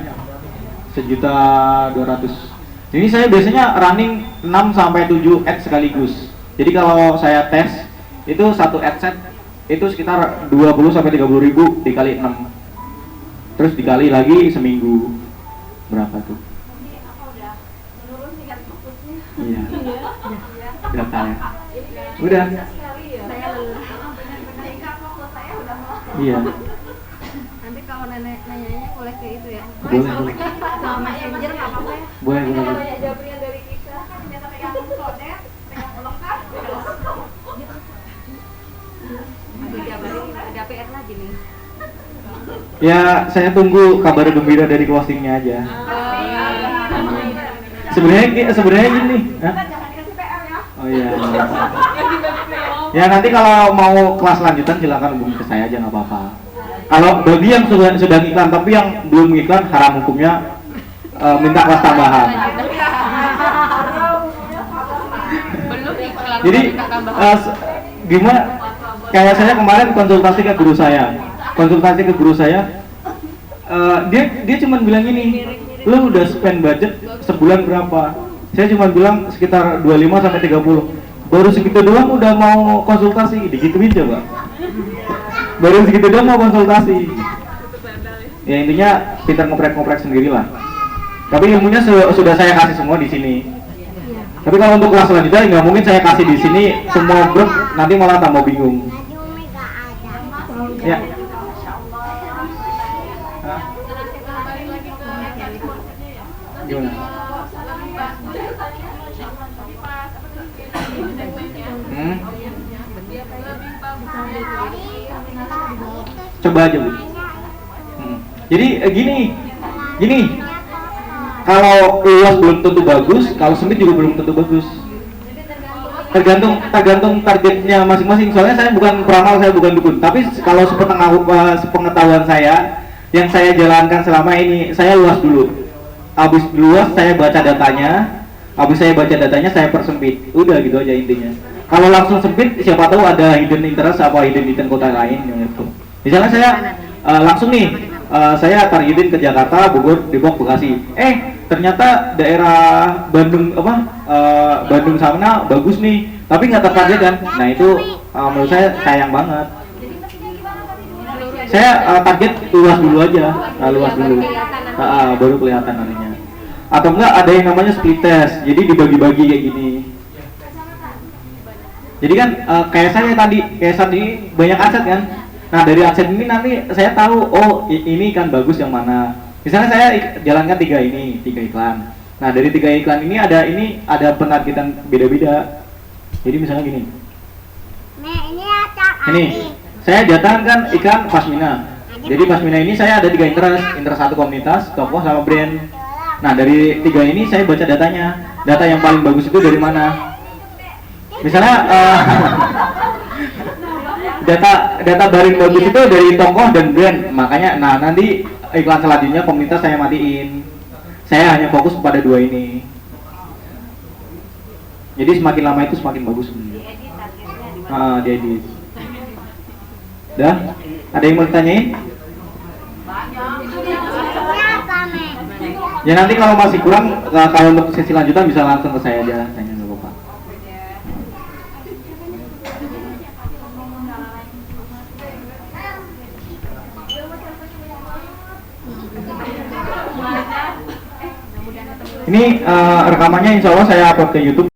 1.200.000. Ini saya biasanya running 6 sampai 7 ads sekaligus. Jadi kalau saya tes itu satu adset itu sekitar 20 sampai 30 ribu dikali 6. Terus dikali lagi seminggu. Berapa tuh? Iya. Berapa ya? Udah. Iya. Nanti kalau nenek nanyanya boleh ke itu ya. Boleh. Sama messenger nggak apa-apa ya. Boleh. Jawabnya dari kita kan ternyata pegang kode, pegang ulang kan. Ada PR lagi nih. Ya, saya tunggu kabar gembira dari closingnya aja. Sebenarnya gini. Hah? Jangan dikasih PR ya. Oh iya. Ya nanti kalau mau kelas lanjutan silakan hubungi ke saya aja, nggak apa-apa. Kalau bagi yang sudah iklan tapi yang belum iklan, haram hukumnya minta kelas tambahan. Belum iklan. Jadi gimana? Kayak saya kemarin konsultasi ke guru saya. Dia cuma bilang gini, lu udah spend budget sebulan berapa? Saya cuma bilang sekitar 25 sampai 30. Baru segitu doang udah mau konsultasi, digituin coba. Baru segitu doang mau konsultasi. Ya intinya pintar ngoprek sendirilah. Tapi ilmunya sudah saya kasih semua di sini. Tapi kalau untuk kelas selanjutnya nggak mungkin saya kasih di sini semua grup, nanti malah tambah bingung. Ya. Gimana? Coba aja Bu. Jadi gini. Kalau luas belum tentu bagus, kalau sempit juga belum tentu bagus. Tergantung targetnya masing-masing. Soalnya saya bukan peramal, saya bukan dukun. Tapi kalau sepengetahuan saya, yang saya jalankan selama ini, saya luas dulu. Habis luas saya baca datanya. Habis saya baca datanya saya persempit. Udah gitu aja intinya. Kalau langsung sempit, siapa tahu ada hidden interest apa hidden kota lain gitu. Misalnya saya langsung nih, saya targetin ke Jakarta, Bogor, Depok, Bekasi. Ternyata daerah Bandung Bandung sana bagus nih, tapi nggak tertarget kan? Nah itu menurut saya sayang banget. Saya target luas dulu aja, luas dulu, baru kelihatan nantinya. Atau enggak ada yang namanya split test, jadi dibagi-bagi kayak gini. Jadi kan kayak tadi banyak aset kan. Nah dari aset ini nanti saya tahu, oh ini kan bagus yang mana. Misalnya saya jalankan 3 iklan. Nah dari 3 iklan ini ada penargetan beda-beda. Jadi misalnya gini. Ini saya datangkan iklan Pasmina. Jadi Pasmina ini saya ada 3 interest 1 komunitas, tokoh sama brand. Nah dari 3 ini saya baca datanya. Data yang paling bagus itu dari mana? Misalnya data paling bagus itu dari tokoh dan brand. Makanya, nah nanti iklan selanjutnya komunitas saya matiin. Saya hanya fokus pada 2 ini. Jadi semakin lama itu semakin bagus. Diedit. Udah? Ada yang mau ditanyain? Ya nanti kalau masih kurang, kalau untuk sesi lanjutan bisa langsung ke saya aja tanya, nggak apa-apa. Ini rekamannya insya Allah saya upload ke YouTube.